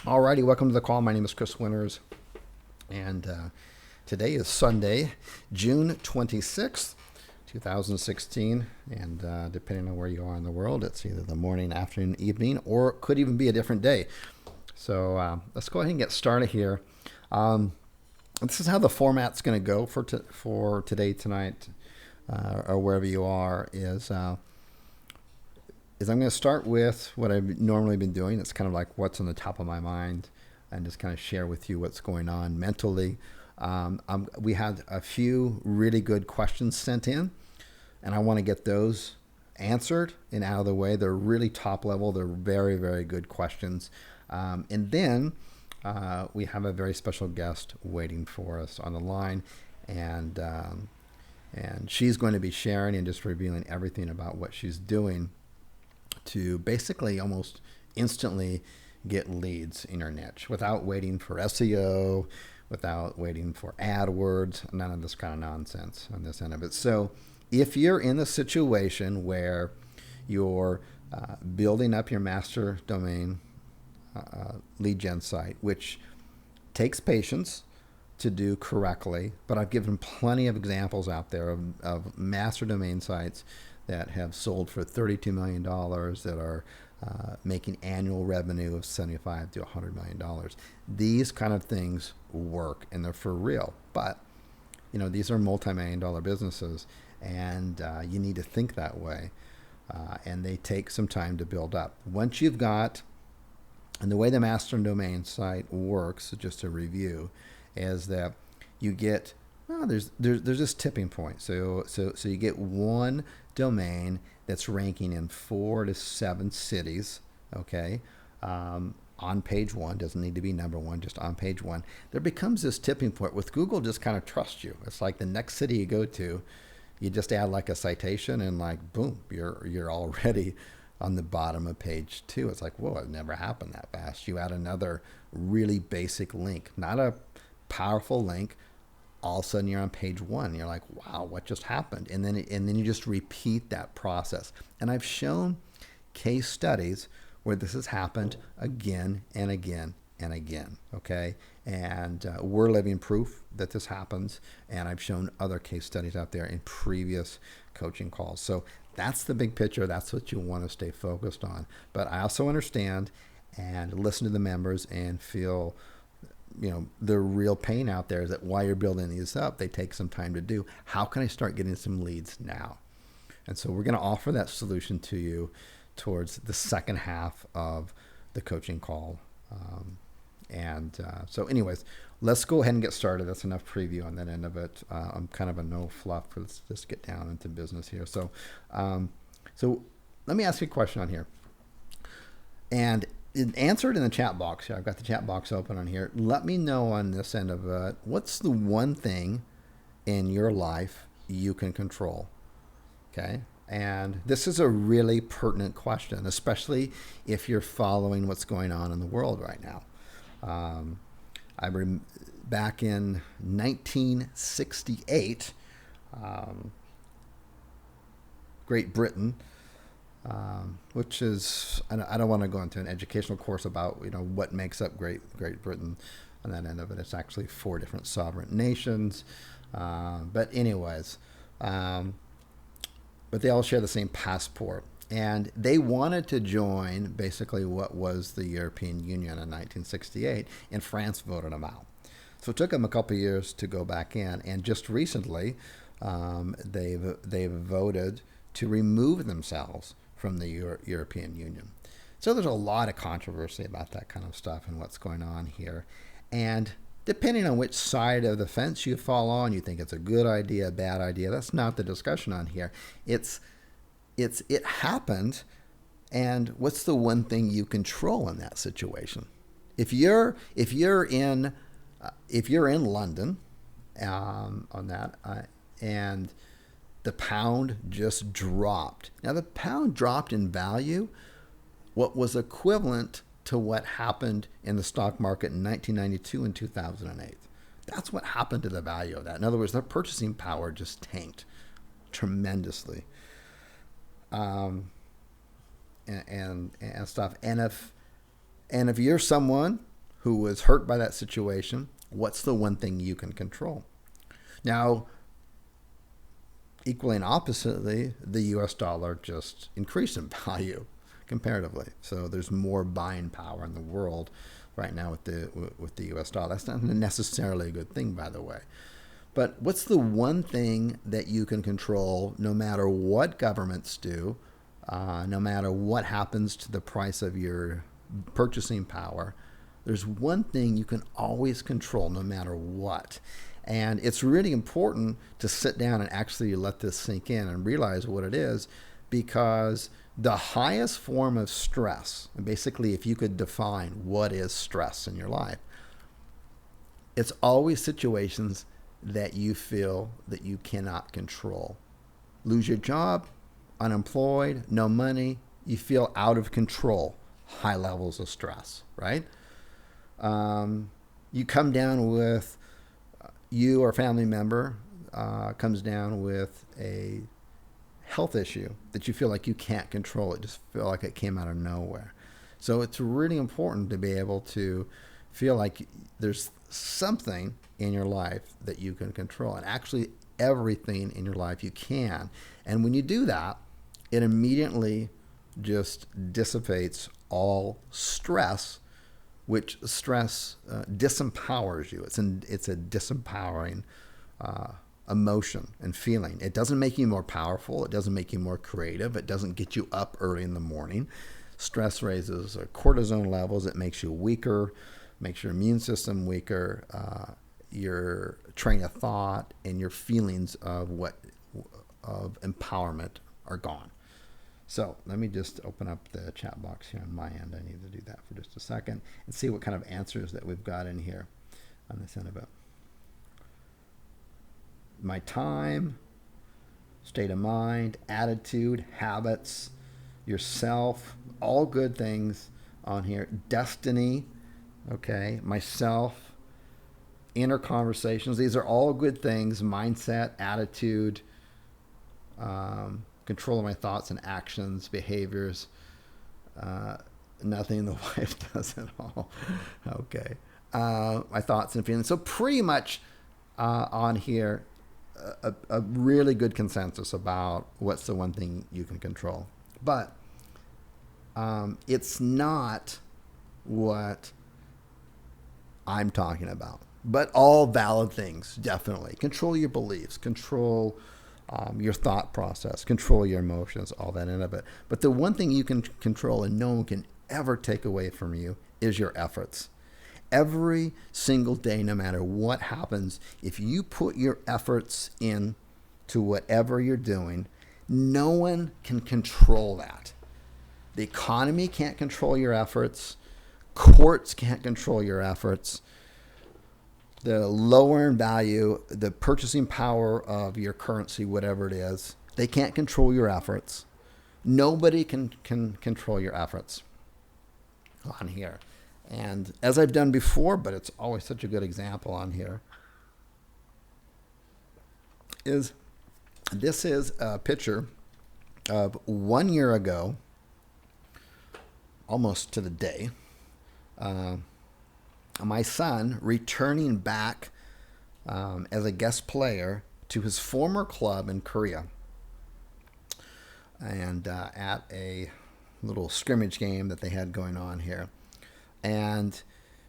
Alrighty, welcome to the call. My name is Chris Winters, and today is Sunday, June 26th, 2016, and depending on where you are in the world, it's either the morning, afternoon, evening, or it could even be a different day. So let's go ahead and get started here. This is how the format's going to go for today, tonight, or wherever you are, is I'm going to start with what I've normally been doing. It's kind of like what's on the top of my mind and just kind of share with you what's going on mentally. We had a few really good questions sent in, and I want to get those answered and out of the way. They're really top level. They're very, very good questions. And then we have a very special guest waiting for us on the line, and she's going to be sharing and just revealing everything about what she's doing to basically almost instantly get leads in her niche without waiting for SEO, without waiting for AdWords, none of this kind of nonsense on this end of it. So if you're in the situation where you're building up your master domain lead gen site, which takes patience to do correctly, but I've given plenty of examples out there of master domain sites that have sold for $32 million, that are making annual revenue of $75 to $100 million. These kind of things work, and they're for real. But, these are multi-million dollar businesses, and you need to think that way. And they take some time to build up. Once you've got, and the way the master domain site works, just to review, is that you get, there's this tipping point. So you get one domain that's ranking in 4 to 7 cities, okay, on page one. Doesn't need to be number one, just on page one. There becomes this tipping point with Google. Just kind of trusts you. It's like the next city you go to, you just add like a citation, and like boom, you're already on the bottom of page 2. It's like, whoa, it never happened that fast. You add another really basic link, not a powerful link. All of a sudden you're on page 1. You're like, wow, what just happened? And then you just repeat that process. And I've shown case studies where this has happened again and again and again. Okay, and we're living proof that this happens. And I've shown other case studies out there in previous coaching calls. So that's the big picture. That's what you want to stay focused on. But I also understand and listen to the members and feel, the real pain out there is that while you're building these up, they take some time to do. How can I start getting some leads now? And so we're going to offer that solution to you towards the second half of the coaching call. So anyways, let's go ahead and get started. That's enough preview on that end of it. I'm kind of a no fluff. Let's just get down into business here. So let me ask you a question on here. And answer it in the chat box here. I've got the chat box open on here. Let me know on this end of it, what's the one thing in your life you can control? Okay. And this is a really pertinent question, especially if you're following what's going on in the world right now. Back in 1968, Great Britain, which is, I don't want to go into an educational course about what makes up Great Britain on that end of it. It's actually 4 different sovereign nations, but anyways, but they all share the same passport, and they wanted to join basically what was the European Union in 1968, and France voted them out. So it took them a couple of years to go back in, and just recently they've voted to remove themselves from the European Union. So there's a lot of controversy about that kind of stuff and what's going on here. And depending on which side of the fence you fall on, you think it's a good idea, a bad idea. That's not the discussion on here. It happened, and what's the one thing you control in that situation? If you're in London on that, and the pound just dropped. Now, the pound dropped in value, what was equivalent to what happened in the stock market in 1992 and 2008. That's what happened to the value of that. In other words, their purchasing power just tanked tremendously. And stuff. And if you're someone who was hurt by that situation, what's the one thing you can control? Now, equally and oppositely, the US dollar just increased in value comparatively. So there's more buying power in the world right now with the US dollar. That's not necessarily a good thing, by the way. But what's the one thing that you can control no matter what governments do, no matter what happens to the price of your purchasing power? There's one thing you can always control no matter what. And it's really important to sit down and actually let this sink in and realize what it is, because the highest form of stress, and basically if you could define what is stress in your life, it's always situations that you feel that you cannot control. Lose your job, unemployed, no money, you feel out of control, high levels of stress, right? You come down with, you or a family member comes down with a health issue that you feel like you can't control. It just feel like it came out of nowhere. So it's really important to be able to feel like there's something in your life that you can control, and actually everything in your life you can. And when you do that, it immediately just dissipates all stress, which stress disempowers you. It's a disempowering emotion and feeling. It doesn't make you more powerful. It doesn't make you more creative. It doesn't get you up early in the morning. Stress raises cortisone levels. It makes you weaker, makes your immune system weaker. Your train of thought and your feelings of empowerment are gone. So let me just open up the chat box here on my end. I need to do that for just a second and see what kind of answers that we've got in here on this end of it. My time, state of mind, attitude, habits, yourself, all good things on here. Destiny, okay, myself, inner conversations. These are all good things. Mindset, attitude, control of my thoughts and actions, behaviors. Nothing the wife does at all. Okay. My thoughts and feelings. So pretty much on here, a really good consensus about what's the one thing you can control. But it's not what I'm talking about. But all valid things, definitely. Control your beliefs, control your thought process, control your emotions, all that end of it. But the one thing you can control and no one can ever take away from you is your efforts. Every single day, no matter what happens, if you put your efforts in to whatever you're doing, no one can control that. The economy can't control your efforts. Courts can't control your efforts. The lower in value, the purchasing power of your currency, whatever it is, they can't control your efforts. Nobody can control your efforts on here. And as I've done before, but it's always such a good example on here, this is a picture of 1 year ago, almost to the day, my son returning back as a guest player to his former club in Korea, and at a little scrimmage game that they had going on here. And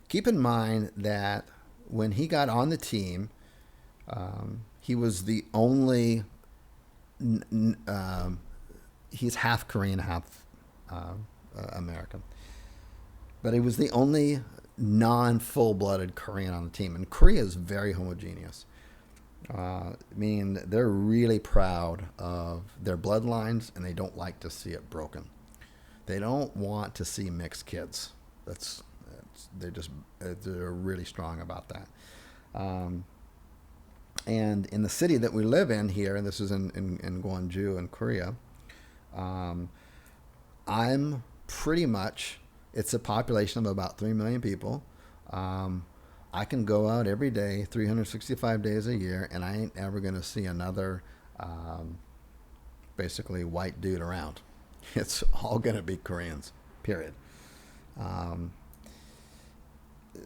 keep in mind that when he got on the team, he was the only, he's half Korean, half American, but he was the only non-full-blooded Korean on the team. And Korea is very homogeneous, meaning they're really proud of their bloodlines and they don't like to see it broken. They don't want to see mixed kids. They're really strong about that. And in the city that we live in here, and this is in Gwangju in Korea, I'm pretty much, it's a population of about 3 million people. I can go out every day, 365 days a year, and I ain't ever going to see another basically white dude around. It's all going to be Koreans, period.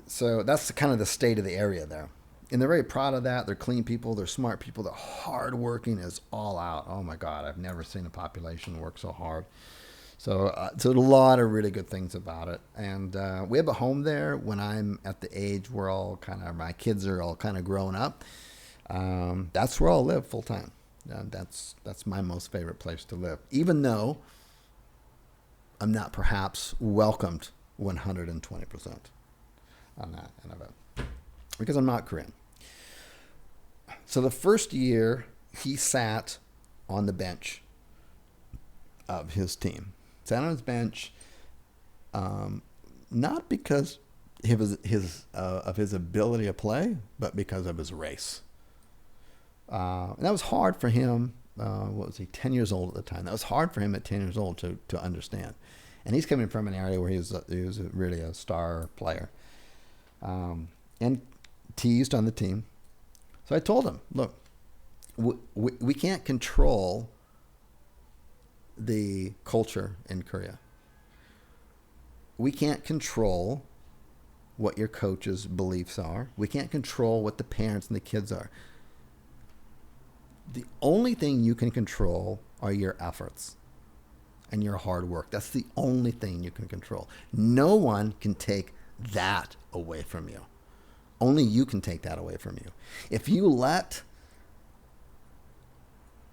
So that's kind of the state of the area there. And they're very proud of that. They're clean people. They're smart people. They're hardworking as all out. Oh my God, I've never seen a population work so hard. So a lot of really good things about it. And we have a home there. When I'm at the age where my kids are all kind of grown up, that's where I'll live full time. That's my most favorite place to live, even though I'm not perhaps welcomed 120% on that end of it, because I'm not Korean. So the first year he sat on the bench of his team, sat on his bench, not because of his ability to play, but because of his race. And that was hard for him. What was he, 10 years old at the time? That was hard for him at 10 years old to understand. And he's coming from an area where he was really a star player. And teased on the team. So I told him, look, we can't control the culture in Korea. We can't control what your coach's beliefs are. We can't control what the parents and the kids are. The only thing you can control are your efforts and your hard work. That's the only thing you can control. No one can take that away from you. Only you can take that away from you. If you let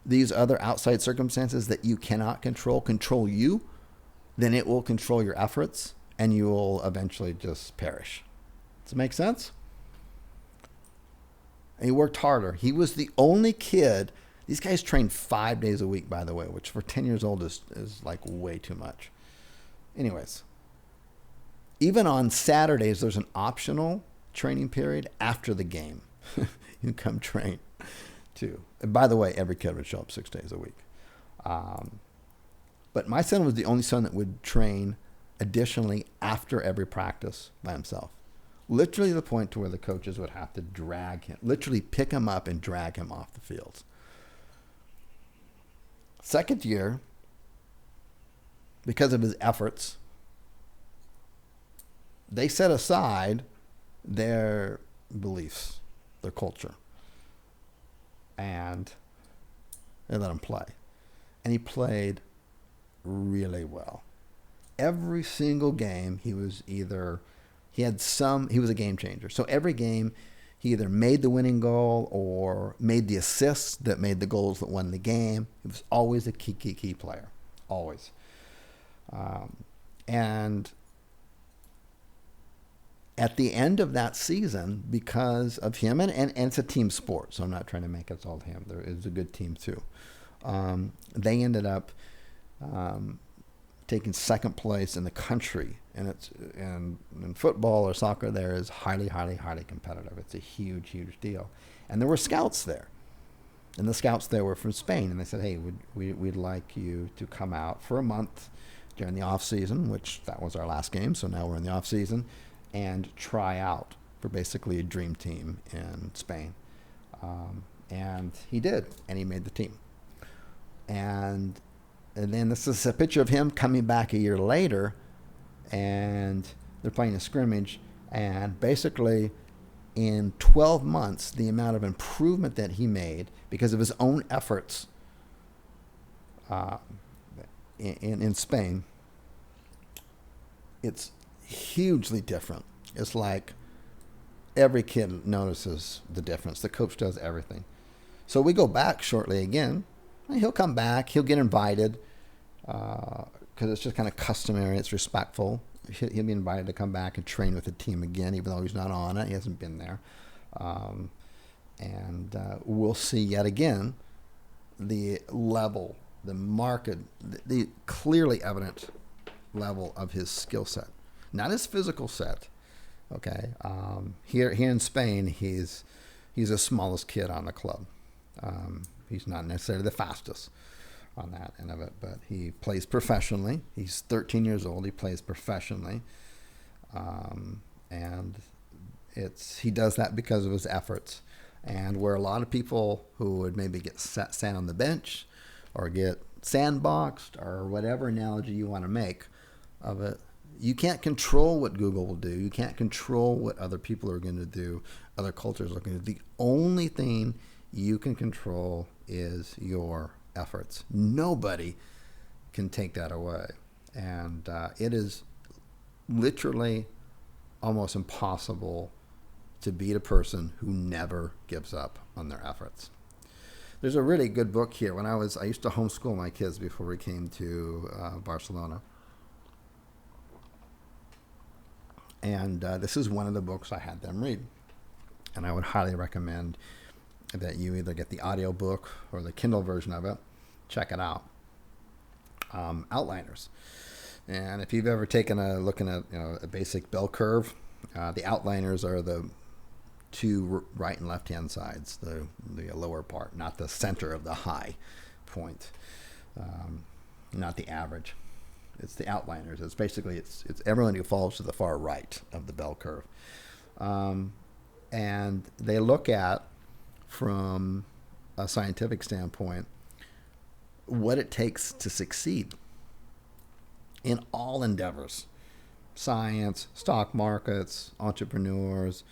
these other outside circumstances that you cannot control you, then it will control your efforts and you will eventually just perish. Does it make sense? And he worked harder. He was the only kid. These guys train 5 days a week, by the way, which for 10 years old is like way too much. Anyways, even on Saturdays, there's an optional training period after the game. You can come train too. And by the way, every kid would show up 6 days a week. But my son was the only son that would train additionally after every practice by himself. Literally to the point to where the coaches would have to drag him, literally pick him up and drag him off the fields. Second year, because of his efforts, they set aside their beliefs, their culture, and they let him play. And he played really well. Every single game, he was a game changer. So every game, he either made the winning goal or made the assists that made the goals that won the game. He was always a key player, always. And at the end of that season, because of him, and it's a team sport, so I'm not trying to make it all him. There is a good team too. They ended up taking second place in the country, and in football or soccer there is highly competitive. It's a huge deal. And there were scouts there, and the scouts there were from Spain, and they said, hey, we'd like you to come out for a month during the off season, which that was our last game, so now we're in the off season, and try out for basically a dream team in Spain. And he did, and he made the team. And then this is a picture of him coming back a year later, and they're playing a scrimmage, and basically in 12 months, the amount of improvement that he made because of his own efforts in Spain, it's hugely different. It's like every kid notices the difference. The coach does everything. So we go back shortly again. He'll come back. He'll get invited because it's just kind of customary. It's respectful. He'll be invited to come back and train with the team again, even though he's not on it. He hasn't been there. And we'll see yet again the level, the marked, the clearly evident level of his skill set. Not his physical set. Okay. Here in Spain, he's the smallest kid on the club. He's not necessarily the fastest on that end of it, but he plays professionally. He's 13 years old. He plays professionally. And he does that because of his efforts. And where a lot of people who would maybe get sat on the bench or get sandboxed or whatever analogy you want to make of it, You can't control what Google will do. You can't control what other people are going to do, other cultures are going to do. The only thing you can control is your efforts. Nobody can take that away. And it is literally almost impossible to beat a person who never gives up on their efforts. There's a really good book here. When I used to homeschool my kids before we came to Barcelona. And this is one of the books I had them read. And I would highly recommend that you either get the audio book or the Kindle version of it. Check it out. Outliners. And if you've ever taken a look at a basic bell curve, the outliners are the two right and left hand sides, the lower part, not the center of the high point, not the average. It's the outliners. It's basically it's everyone who falls to the far right of the bell curve, and they look at, from a scientific standpoint, what it takes to succeed in all endeavors: science, stock markets, entrepreneurs.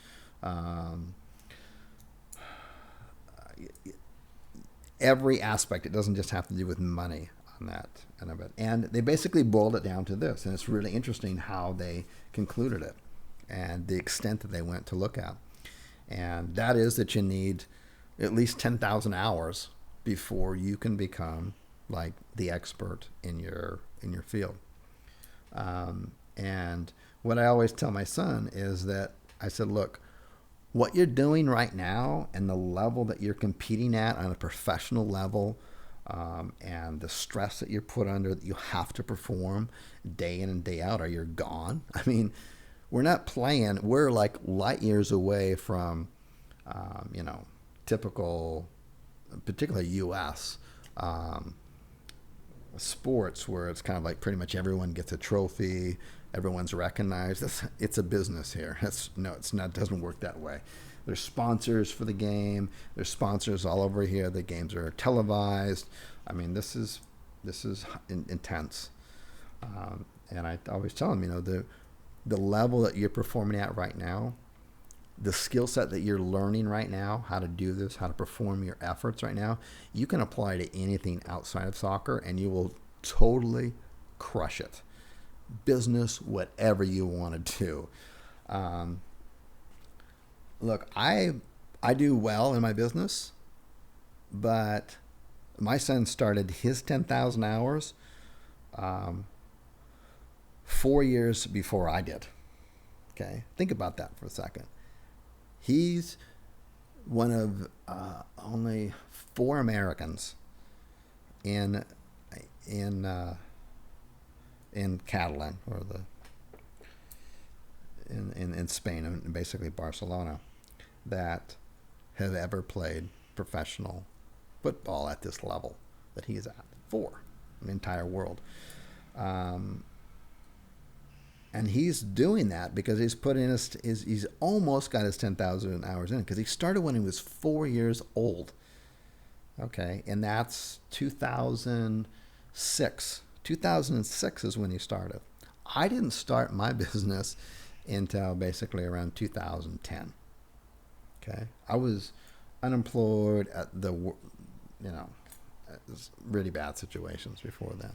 Every aspect. It doesn't just have to do with money on that end of it. And they basically boiled it down to this, and it's really interesting how they concluded it and the extent that they went to look at. And that is that you need at least 10,000 hours before you can become like the expert in your field. And what I always tell my son is that I said, look, what you're doing right now and the level that you're competing at on a professional level, and the stress that you're put under, that you have to perform day in and day out or you're gone. I mean, we're not playing. We're like light years away from, typical, particularly U.S. Sports, where it's kind of like pretty much everyone gets a trophy, everyone's recognized. It's a business here. It's not. It doesn't work that way. There's sponsors for the game. There's sponsors all over here. The games are televised. I mean, this is intense. And I always tell them, the level that you're performing at right now, the skill set that you're learning right now, how to do this, how to perform your efforts right now, you can apply to anything outside of soccer, and you will totally crush it. Business, whatever you want to do. Look, I do well in my business, but my son started his 10,000 hours 4 years before I did. Okay, think about that for a second. He's one of only 4 Americans in Catalan, or in Spain, and basically Barcelona, that have ever played professional football at this level that he's at. 4 in the entire world. And he's doing that because he's put in he's almost got his 10,000 hours in, because he started when he was 4 years old. Okay, and that's 2006. 2006 is when he started. I didn't start my business until basically around 2010. Okay, I was unemployed at really bad situations before that.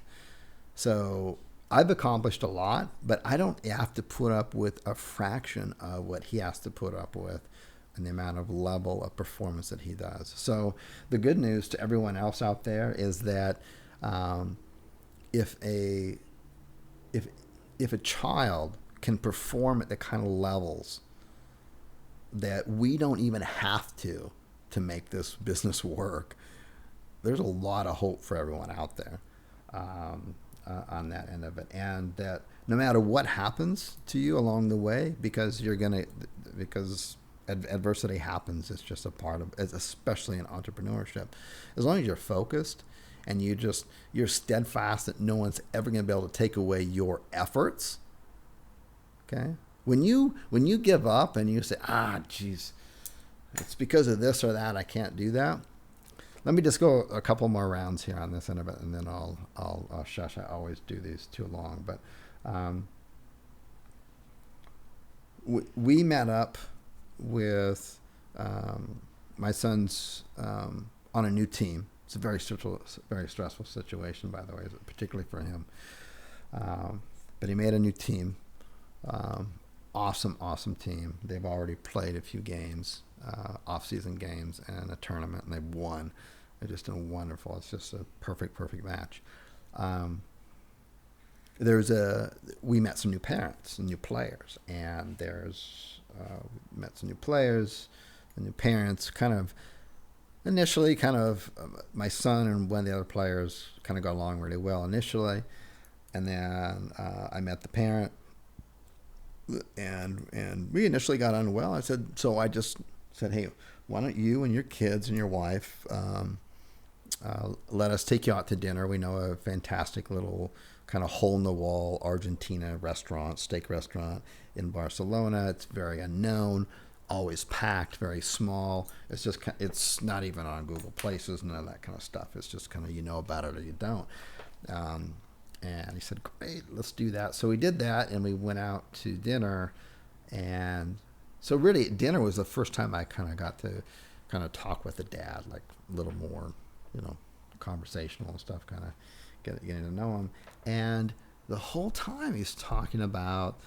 So I've accomplished a lot, but I don't have to put up with a fraction of what he has to put up with and the amount of level of performance that he does. So the good news to everyone else out there is that if a child can perform at the kind of levels that we don't even have to make this business work, there's a lot of hope for everyone out there on that end of it. And that no matter what happens to you along the way, because adversity happens, it's just a part of it, especially in entrepreneurship. As long as you're focused and you're steadfast that no one's ever going to be able to take away your efforts. Okay? When you give up and you say, geez, it's because of this or that, I can't do that. Let me just go a couple more rounds here on this end of it, and then I'll shush. I always do these too long, but we met up with my son's on a new team. It's a very stressful situation, by the way, particularly for him. But he made a new team. Awesome team. They've already played a few games, off-season games, and a tournament, and they've won. They're just doing wonderful. It's just a perfect match. We met some new parents and new players, and met some new players and new parents. Initially, my son and one of the other players kind of got along really well initially, and then I met the parent, and we initially got on well. I just said, hey, why don't you and your kids and your wife let us take you out to dinner? We know a fantastic little kind of hole-in-the-wall Argentina restaurant, steak restaurant in Barcelona. It's very unknown, always packed, very small. It's not even on Google Places, none of that kind of stuff. It's just kind of, you know about it or you don't. And he said, great, let's do that. So we did that, and we went out to dinner. And so really, dinner was the first time I kind of got to kind of talk with the dad, like a little more, conversational and stuff, kind of getting to know him. And the whole time he's talking about,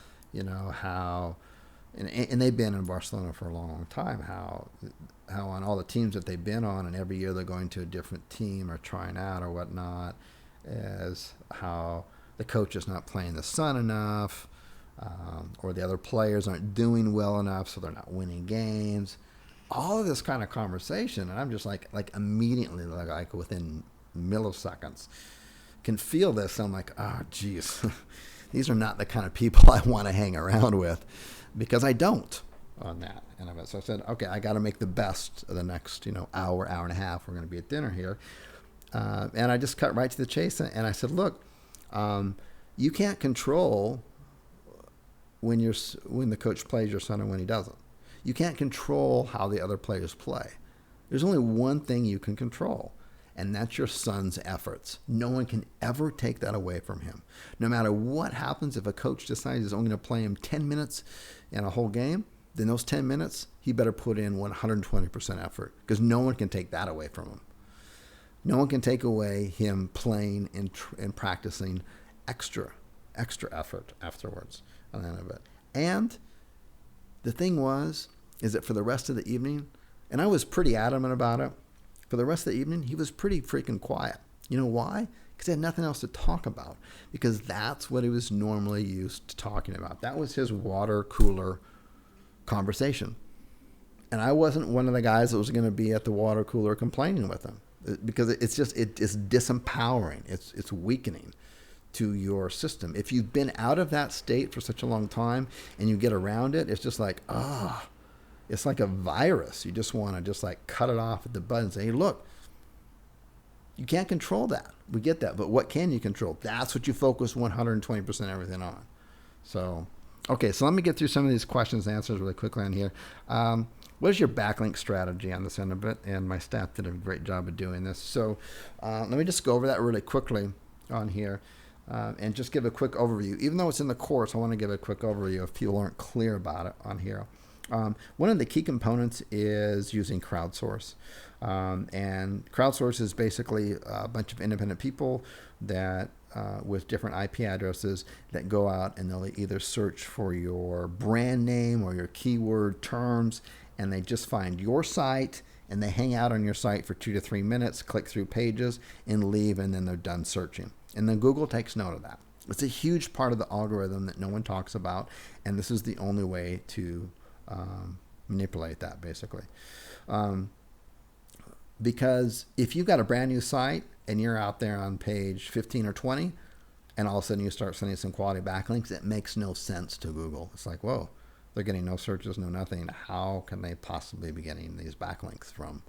how, and they've been in Barcelona for a long time, how on all the teams that they've been on, and every year they're going to a different team or trying out or whatnot, is how the coach is not playing the son enough, or the other players aren't doing well enough, so they're not winning games. All of this kind of conversation, and I'm just like immediately, like within milliseconds, can feel this. I'm like, oh, geez, these are not the kind of people I want to hang around with, because I don't on that. And so I said, okay, I got to make the best of the next, hour and a half. We're going to be at dinner here. And I just cut right to the chase. And I said, look, you can't control when the coach plays your son and when he doesn't. You can't control how the other players play. There's only one thing you can control, and that's your son's efforts. No one can ever take that away from him. No matter what happens, if a coach decides he's only going to play him 10 minutes in a whole game, then those 10 minutes, he better put in 120% effort, because no one can take that away from him. No one can take away him playing and practicing extra effort afterwards on the end of it. And the thing is that for the rest of the evening, and I was pretty adamant about it, for the rest of the evening, he was pretty freaking quiet. You know why? Because he had nothing else to talk about. Because that's what he was normally used to talking about. That was his water cooler conversation. And I wasn't one of the guys that was going to be at the water cooler complaining with him. Because it's disempowering. It's weakening to your system. If you've been out of that state for such a long time and you get around it, it's just like, it's like a virus. You just want to just like cut it off at the bud and say, hey, look, you can't control that. We get that. But what can you control? That's what you focus 120% everything on. So, okay, so let me get through some of these questions and answers really quickly on here. What is your backlink strategy on this end of it? And my staff did a great job of doing this. So let me just go over that really quickly on here. And just give a quick overview. Even though it's in the course, I want to give a quick overview if people aren't clear about it on here. One of the key components is using crowdsource. And crowdsource is basically a bunch of independent people that with different IP addresses that go out and they'll either search for your brand name or your keyword terms, and they just find your site and they hang out on your site for 2 to 3 minutes, click through pages and leave, and then they're done searching. And then Google takes note of that. It's a huge part of the algorithm that no one talks about, and this is the only way to manipulate that, basically. Because if you've got a brand new site and you're out there on page 15 or 20, and all of a sudden you start sending some quality backlinks, it makes no sense to Google. It's like, whoa, they're getting no searches, no nothing. How can they possibly be getting these backlinks from?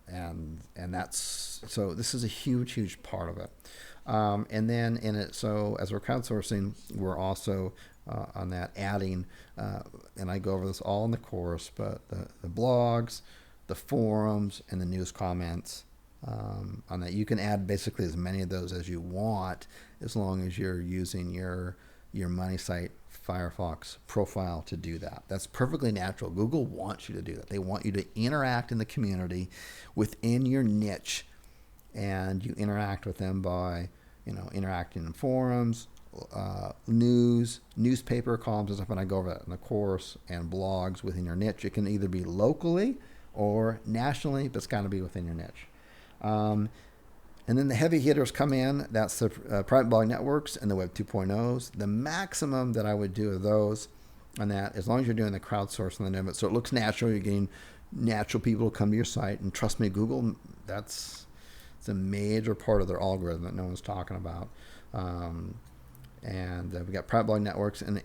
And that's, so this is a huge part of it. And then in it, so as we're crowdsourcing, we're also on that adding, and I go over this all in the course, but the blogs, the forums, and the news comments on that. You can add basically as many of those as you want, as long as you're using your money site Firefox profile to do that. That's perfectly natural. Google wants you to do that. They want you to interact in the community within your niche, and you interact with them by, interacting in forums, newspaper columns and stuff. And I go over that in the course, and blogs within your niche. It can either be locally or nationally, but it's got to be within your niche. And then the heavy hitters come in. That's the private blog networks and the Web 2.0s. The maximum that I would do of those on that, as long as you're doing the crowdsourcing of it, so it looks natural, you're getting natural people to come to your site. And trust me, Google, it's a major part of their algorithm that no one's talking about. And we got private blog networks and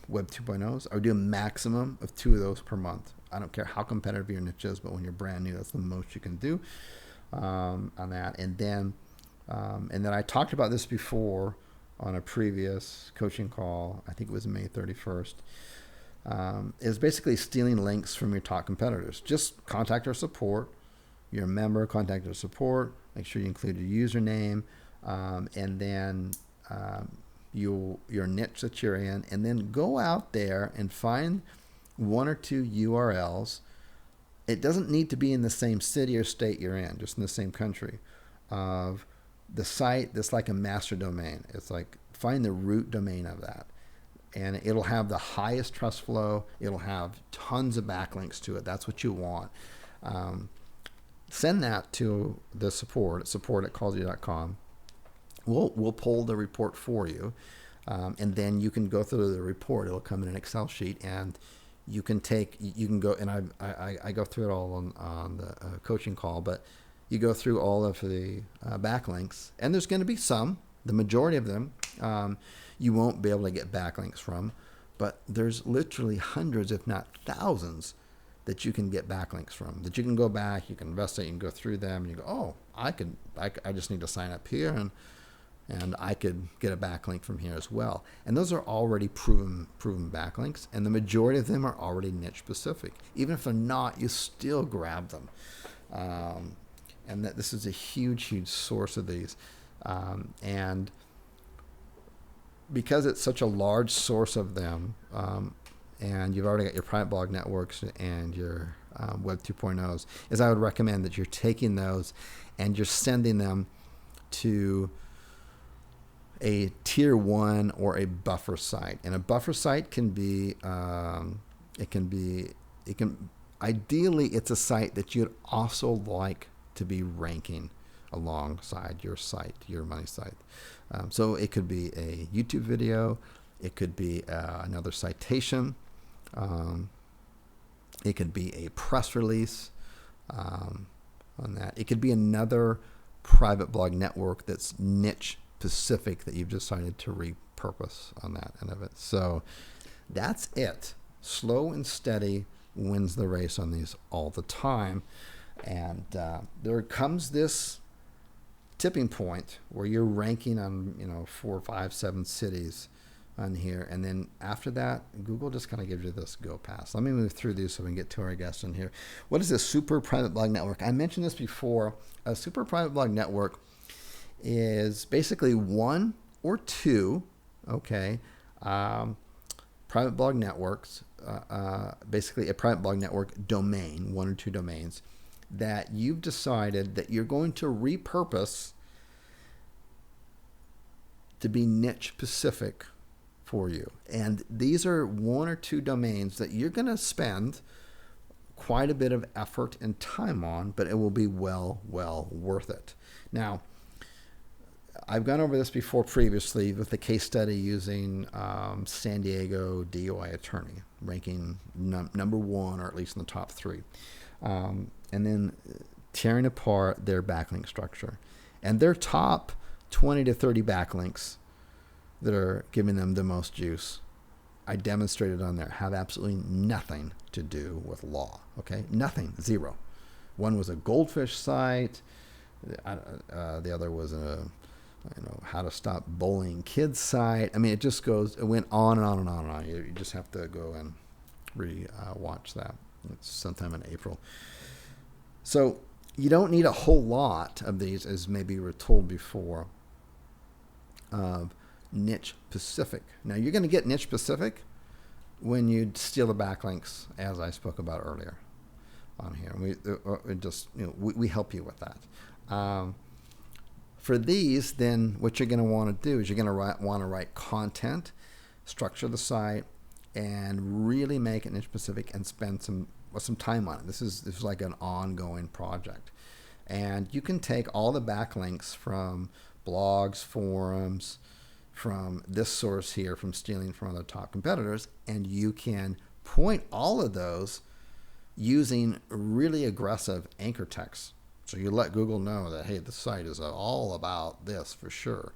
Web 2.0s. I would do a maximum of 2 of those per month. I don't care how competitive your niche is, but when you're brand new, that's the most you can do. On that, and then I talked about this before on a previous coaching call. I think it was May 31st. Is basically stealing links from your top competitors. Just contact our support. You're a member, contact our support. Make sure you include your username, and then your niche that you're in, and then go out there and find 1 or 2 URLs. It doesn't need to be in the same city or state you're in, just in the same country, of the site that's like a master domain. It's like find the root domain of that, and it'll have the highest trust flow. It'll have tons of backlinks to it. That's what you want. Send that to the support@callsy.com. We'll pull the report for you, and then you can go through the report. It'll come in an Excel sheet, and you can go, and I go through it all on the coaching call, but you go through all of the backlinks, and there's going to be some, the majority of them, you won't be able to get backlinks from, but there's literally hundreds, if not thousands, that you can get backlinks from, that you can go back, you can investigate, you can go through them, and you go, oh, I just need to sign up here, and I could get a backlink from here as well. And those are already proven backlinks, and the majority of them are already niche specific. Even if they're not, you still grab them. And that this is a huge source of these. And because it's such a large source of them, and you've already got your private blog networks and your Web 2.0s, is I would recommend that you're taking those and you're sending them to a tier 1 or a buffer site. And a buffer site can be, ideally it's a site that you'd also like to be ranking alongside your site, your money site. So it could be a YouTube video, it could be another citation, it could be a press release on that. It could be another private blog network that's niche specific that you've decided to repurpose on that end of it. So that's it. Slow and steady wins the race on these all the time. And there comes this tipping point where you're ranking on 4, 5, 7 cities on here, and then after that, Google just kind of gives you this go pass. Let me move through these so we can get to our guest in here. What is this super private blog network? I mentioned this before. A super private blog network is basically 1 or 2, private blog networks, basically a private blog network domain, 1 or 2 domains, that you've decided that you're going to repurpose to be niche specific for you. And these are 1 or 2 domains that you're going to spend quite a bit of effort and time on, but it will be well worth it. Now, I've gone over this before previously with the case study using San Diego DOI attorney, ranking number 1 or at least in the top 3. And then tearing apart their backlink structure. And their top 20 to 30 backlinks that are giving them the most juice, I demonstrated on there, have absolutely nothing to do with law. Okay? Nothing. 0. One was a goldfish site. The other was a how to stop bullying kids site. I mean, it went on and on and on and on. You just have to go and watch that. It's sometime in April. So you don't need a whole lot of these, as maybe you were told before, niche specific. Now you're going to get niche specific when you steal the backlinks, as I spoke about earlier on here. We help you with that. For these, then what you're going to want to do is you're going to want to write content, structure the site, and really make it niche specific and spend some time on it. This is like an ongoing project. And you can take all the backlinks from blogs, forums, from this source here, from stealing from other top competitors, and you can point all of those using really aggressive anchor text. So you let Google know that, hey, the site is all about this for sure.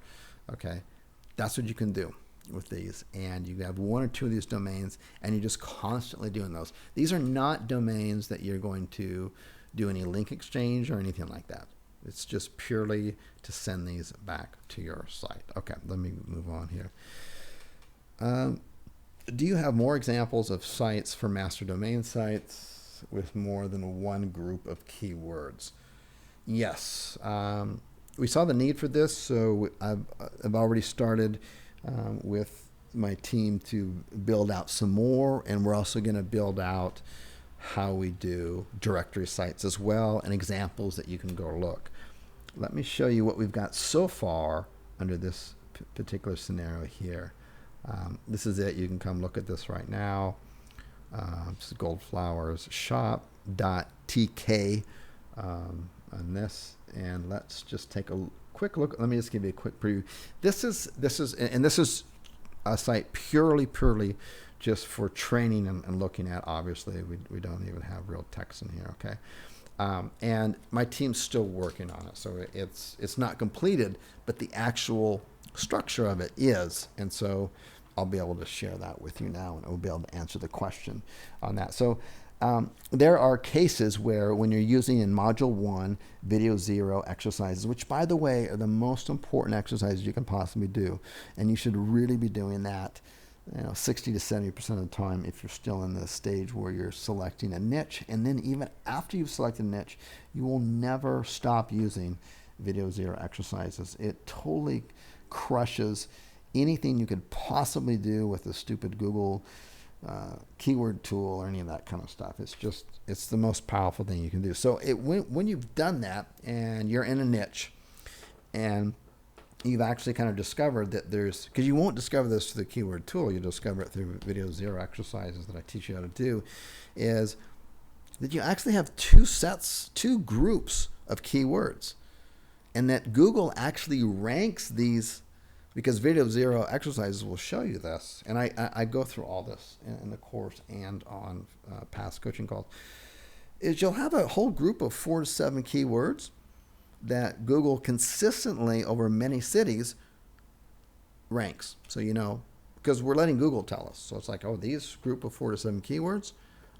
Okay, that's what you can do with these. And you have one or two of these domains, and you're just constantly doing those. These are not domains that you're going to do any link exchange or anything like that. It's just purely to send these back to your site. Okay, let me move on here. Do you have more examples of sites for master domain sites with more than one group of keywords? Yes. We saw the need for this, so I've already started with my team to build out some more, and we're also going to build out how we do directory sites as well, and examples that you can go look. Let me show you what we've got so far under this particular scenario here. This is it. You can come look at this right now. This is Goldflowers shop.tk on this, and let's just take a quick look. Let me just give you a quick preview. This is a site purely just for training and looking at. Obviously, we don't even have real text in here. Okay. And my team's still working on it, so it's not completed, but the actual structure of it is, and so I'll be able to share that with you now, and I'll be able to answer the question on that. So there are cases where when you're using in Module 1 Video 0 exercises, which by the way are the most important exercises you can possibly do, and you should really be doing that 60 to 70% of the time if you're still in the stage where you're selecting a niche. And then even after you've selected a niche, you will never stop using Video 0 exercises. It totally crushes anything you could possibly do with the stupid Google keyword tool or any of that kind of stuff. It's the most powerful thing you can do. So when you've done that and you're in a niche and you've actually kind of discovered that because you won't discover this through the keyword tool, you discover it through Video 0 exercises that I teach you how to do, is that you actually have two groups of keywords, and that Google actually ranks these, because Video 0 exercises will show you this, and I go through all this in the course and on past coaching calls, is you'll have a whole group of 4 to 7 keywords that Google consistently over many cities ranks. So, because we're letting Google tell us. So it's like, these group of 4 to 7 keywords,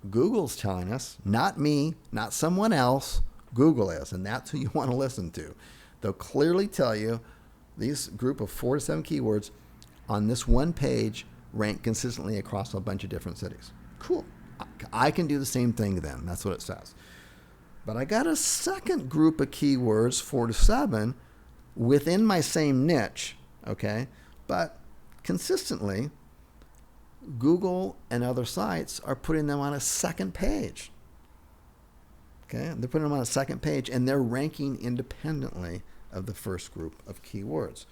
Google's telling us, not me, not someone else, Google is. And that's who you want to listen to. They'll clearly tell you these group of 4 to 7 keywords on this one page rank consistently across a bunch of different cities. Cool. I can do the same thing then. That's what it says. But I got a second group of keywords, 4 to 7, within my same niche, okay? But consistently, Google and other sites are putting them on a second page. Okay? They're putting them on a second page, and they're ranking independently of the first group of keywords.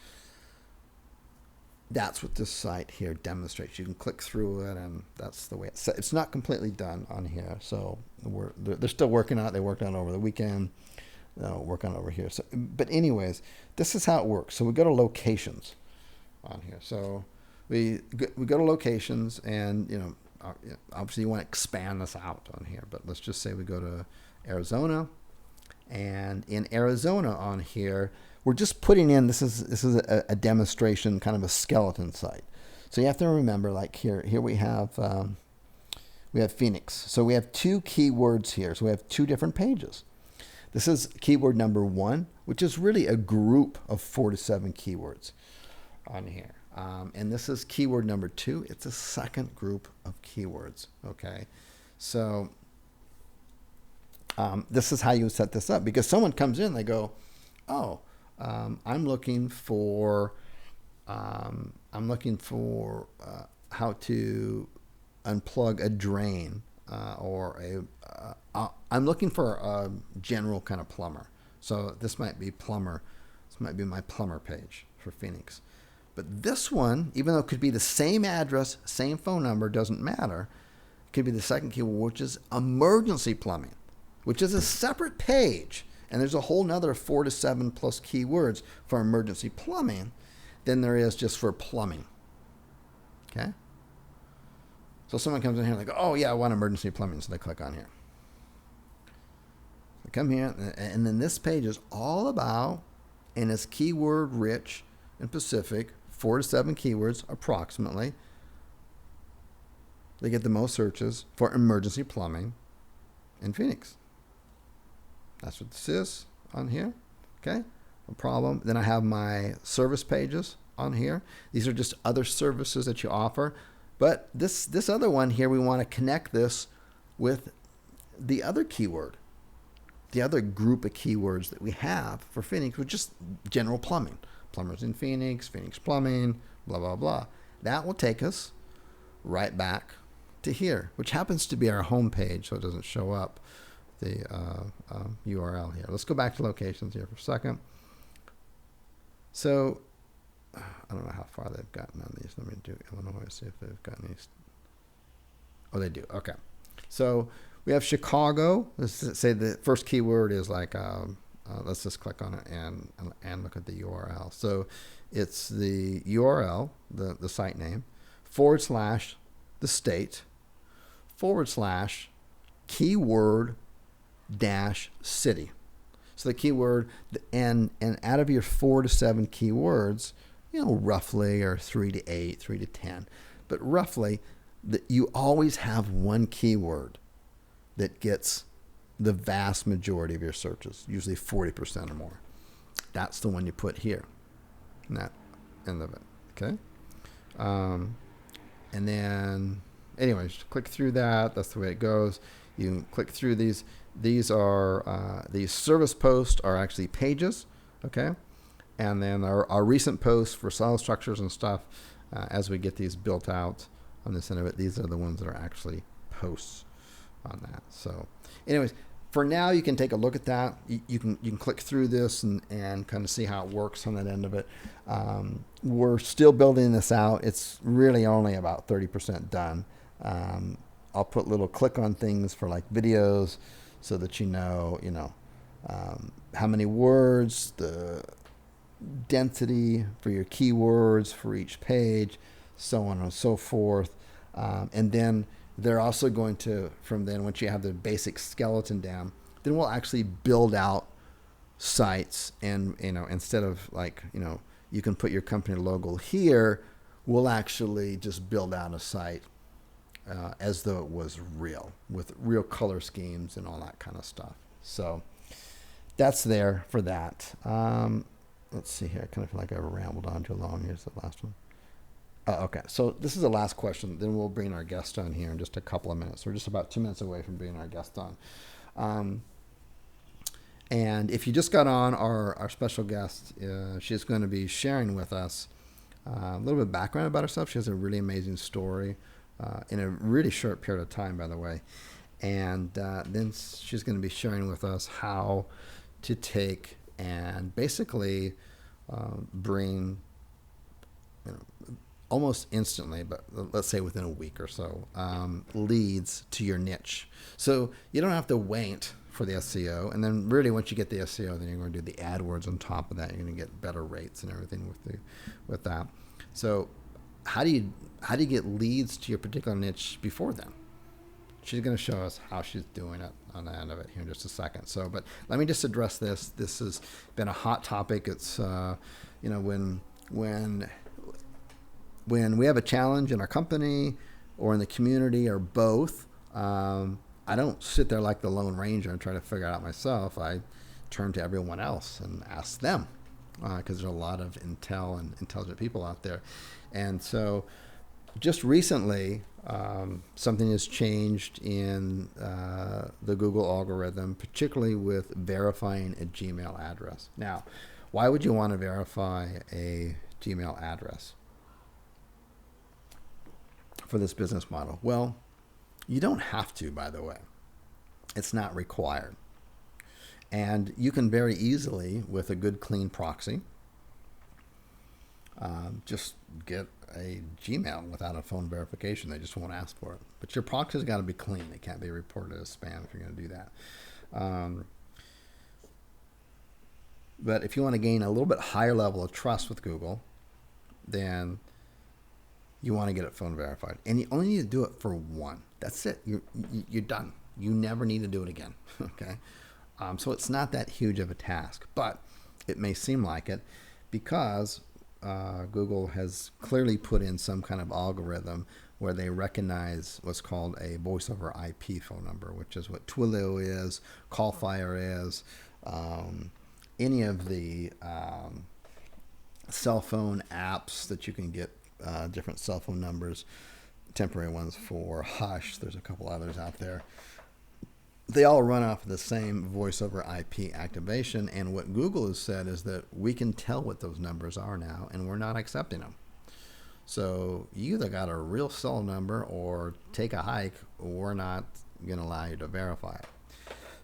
That's what this site here demonstrates. You can click through it, and that's the way it's not completely done on here. So they're still working on it. They worked on it over the weekend. They'll work on it over here. So, but anyways, this is how it works. So we go to locations on here. So we go to locations, and obviously you want to expand this out on here. But let's just say we go to Arizona, and in Arizona on here, we're just putting in, this is a demonstration, kind of a skeleton site. So you have to remember, like here we have Phoenix. So we have 2 keywords here. So we have 2 different pages. This is keyword number 1, which is really a group of 4 to 7 keywords on here. And this is keyword number 2. It's a second group of keywords. Okay. So this is how you set this up, because someone comes in, they go, I'm looking for I'm looking for how to unplug a drain I'm looking for a general kind of plumber. So this might be plumber. This might be my plumber page for Phoenix. But this one, even though it could be the same address, same phone number, doesn't matter. It could be the second keyword, which is emergency plumbing, which is a separate page. And there's a whole nother 4 to 7 plus keywords for emergency plumbing than there is just for plumbing. Okay? So someone comes in here and they go, oh yeah, I want emergency plumbing. So they click on here. They come here, and then this page is all about, and it's keyword rich and specific, 4 to 7 keywords approximately. They get the most searches for emergency plumbing in Phoenix. That's what this is on here. Okay, no problem. Then I have my service pages on here. These are just other services that you offer. But this other one here, we want to connect this with the other keyword, the other group of keywords that we have for Phoenix, which is general plumbing. Plumbers in Phoenix, Phoenix plumbing, blah, blah, blah. That will take us right back to here, which happens to be our home page, so it doesn't show up the URL here. Let's go back to locations here for a second. So I don't know how far they've gotten on these. Let me do Illinois, see if they've gotten these. Oh, they do. Okay. So we have Chicago. Let's say the first keyword is like, let's just click on it and look at the URL. So it's the URL, the site name, / the state, / keyword - city. So the keyword, and out of your 4 to 7 keywords, roughly, or 3 to 8, 3 to 10, but roughly, you always have one keyword that gets the vast majority of your searches, usually 40% or more. That's the one you put here, in that end of it, okay? And then, anyways, click through that. That's the way it goes. You can click through these. These are, these service posts are actually pages, okay? And then our recent posts for silo structures and stuff, as we get these built out on this end of it, these are the ones that are actually posts on that. So anyways, for now, you can take a look at that. You can click through this and kind of see how it works on that end of it. We're still building this out. It's really only about 30% done. I'll put little click on things for like videos so that you know how many words, the density for your keywords for each page, so on and so forth. And then they're also going to, from then, once you have the basic skeleton down, then we'll actually build out sites. And, instead of like, you can put your company logo here, we'll actually just build out a site as though it was real, with real color schemes and all that kind of stuff. So that's there for that. Let's see here. I kind of feel like I rambled on too long. Here's the last one. Okay, so this is the last question. Then we'll bring our guest on here in just a couple of minutes. We're just about 2 minutes away from bringing our guest on. And if you just got on, our special guest, she's going to be sharing with us a little bit of background about herself. She has a really amazing story in a really short period of time, by the way. And then she's going to be sharing with us how to take and basically bring, almost instantly, but let's say within a week or so, leads to your niche. So you don't have to wait for the SEO. And then really once you get the SEO, then you're going to do the AdWords on top of that. You're going to get better rates and everything with that. So how do you get leads to your particular niche before then? She's going to show us how she's doing it on the end of it here in just a second. So, but let me just address this. This has been a hot topic. It's, when we have a challenge in our company or in the community or both, I don't sit there like the Lone Ranger and try to figure it out myself. I turn to everyone else and ask them because there's a lot of intel and intelligent people out there. And so just recently, something has changed in the Google algorithm, particularly with verifying a Gmail address. Now, why would you want to verify a Gmail address for this business model? Well, you don't have to, by the way. It's not required. And you can very easily, with a good clean proxy, just get a Gmail without a phone verification. They just won't ask for it. But your proxy's got to be clean. It can't be reported as spam if you're going to do that. But if you want to gain a little bit higher level of trust with Google, then you want to get it phone verified. And you only need to do it for one. That's it. You're done. You never need to do it again. Okay? So it's not that huge of a task. But it may seem like it because Google has clearly put in some kind of algorithm where they recognize what's called a voice over IP phone number, which is what Twilio is, Callfire is, any of the cell phone apps that you can get different cell phone numbers, temporary ones for Hush. There's a couple others out there. They all run off of the same voice over IP activation. And what Google has said is that we can tell what those numbers are now, and we're not accepting them. So you either got a real cell number or take a hike. We're not going to allow you to verify it.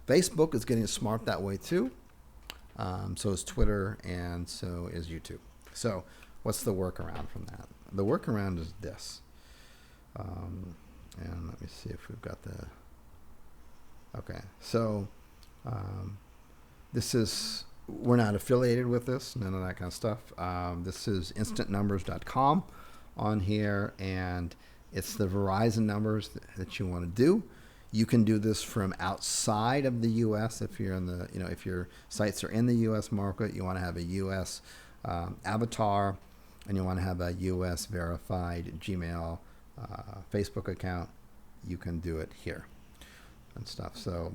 Facebook is getting smart that way too. So is Twitter, and so is YouTube. So what's the workaround from that? The workaround is this. And let me see if we've got the... Okay, so this is... We're not affiliated with this, none of that kind of stuff. This is instantnumbers.com on here, and it's the Verizon numbers that you want to do. You can do this from outside of the U.S. if you're in the, if your sites are in the U.S. market, you want to have a U.S. Avatar, and you want to have a U.S. verified Gmail, Facebook account. You can do it here and stuff. So,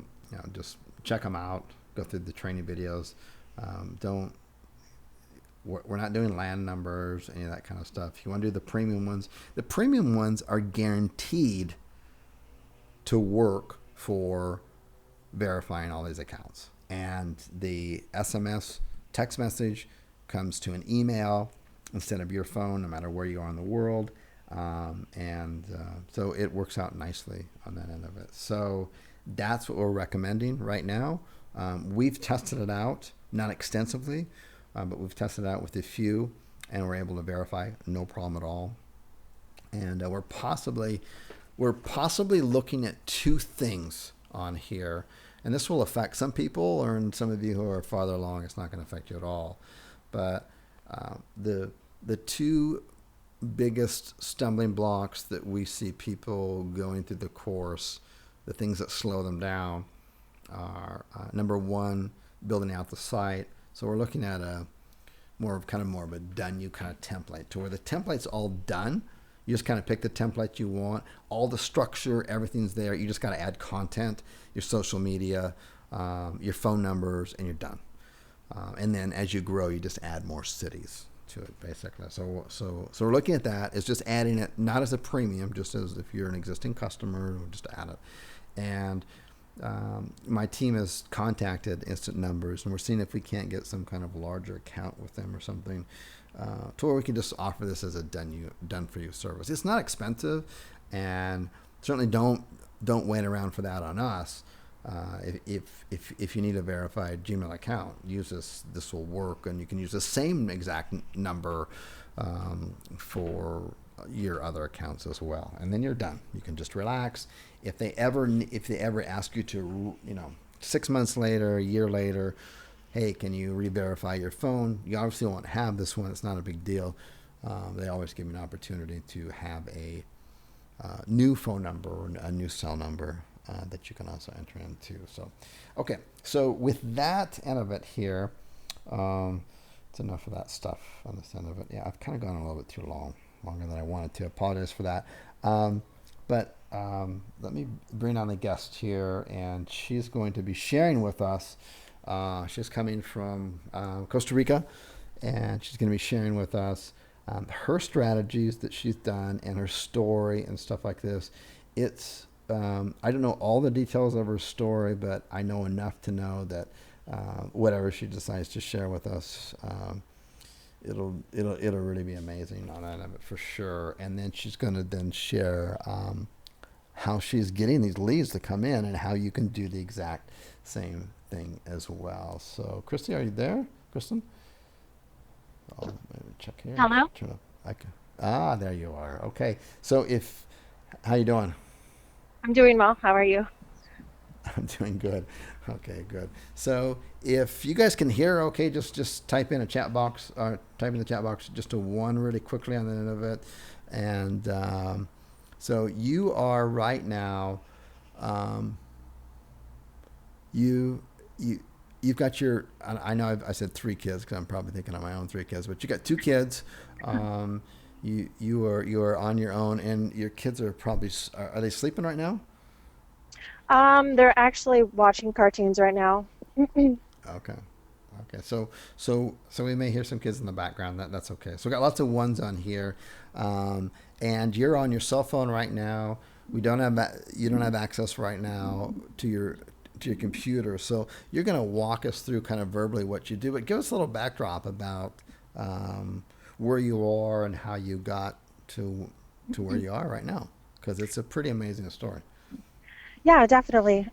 just check them out. Go through the training videos. We're not doing LAN numbers, any of that kind of stuff. If you want to do the premium ones are guaranteed to work for verifying all these accounts. And the SMS text message comes to an email instead of your phone, no matter where you are in the world. So it works out nicely on that end of it. So that's what we're recommending right now. We've tested it out, not extensively, but we've tested it out with a few, and we're able to verify, no problem at all. And we're possibly looking at two things on here, and this will affect some people, and some of you who are farther along, it's not going to affect you at all. But the two biggest stumbling blocks that we see people going through the course, the things that slow them down, are number one, building out the site. So we're looking at more of a done you kind of template, to where the template's all done. You just kind of pick the template you want. All the structure, everything's there. You just got to add content, your social media, your phone numbers, and you're done. And then as you grow, you just add more cities to it, basically. So we're looking at that. It's just adding it, not as a premium, just as if you're an existing customer, we'll just add it. And my team has contacted Instant Numbers, and we're seeing if we can't get some kind of larger account with them or something, to where we can just offer this as a done for you service. It's not expensive, and certainly don't wait around for that on us. If you need a verified Gmail account, use this. This will work, and you can use the same exact number for your other accounts as well, and then you're done. You can just relax. If they ever ask you to, 6 months later, a year later, hey, can you re-verify your phone? You obviously won't have this one. It's not a big deal. They always give you an opportunity to have a new phone number or a new cell number that you can also enter into. So, okay. So with that end of it here, it's enough of that stuff on this end of it. Yeah, I've kind of gone a little bit too longer than I wanted to. Apologize for that. But let me bring on a guest here, and she's going to be sharing with us. She's coming from Costa Rica, and she's going to be sharing with us her strategies that she's done and her story and stuff like this. It's I don't know all the details of her story, but I know enough to know that whatever she decides to share with us, it'll really be amazing on that of it for sure. And then she's going to then share how she's getting these leads to come in and how you can do the exact same thing as well. So, Christy, are you there, Kristen? Oh, maybe check here. Hello. Turn up. I can, there you are. Okay. So if how you doing? I'm doing well. How are you? I'm doing good. Okay, good. So if you guys can hear, okay, just type in a chat box or type in the chat box just a one really quickly on the end of it, and so you are right now. Um, you you you've got your. I know I said three kids because I'm probably thinking of my own three kids, but you got two kids. Um, you are on your own, and your kids are probably are they sleeping right now? They're actually watching cartoons right now. Okay. Okay. So we may hear some kids in the background. That's okay. So we got lots of ones on here, and you're on your cell phone right now. We don't have you don't have access right now to your computer. So you're going to walk us through kind of verbally what you do, but give us a little backdrop about where you are and how you got to where you are right now, because it's a pretty amazing story. Yeah, definitely.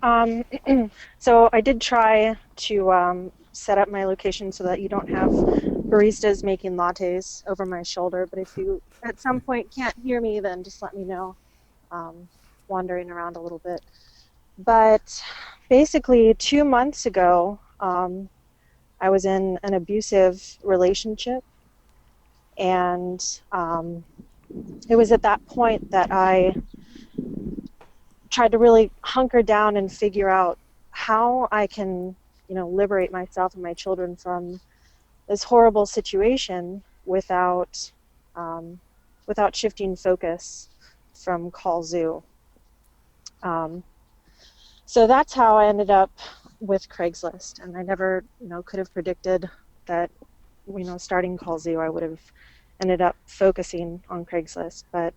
So I did try to set up my location so that you don't have baristas making lattes over my shoulder. But if you at some point can't hear me, then just let me know. Um, Wandering around a little bit. But basically, 2 months ago, I was in an abusive relationship, and it was at that point that I tried to really hunker down and figure out how I can, liberate myself and my children from this horrible situation um, without shifting focus from Call Zoo. Um, so that's how I ended up with Craigslist, and I never, could have predicted that, starting Call Zoo, I would have ended up focusing on Craigslist. But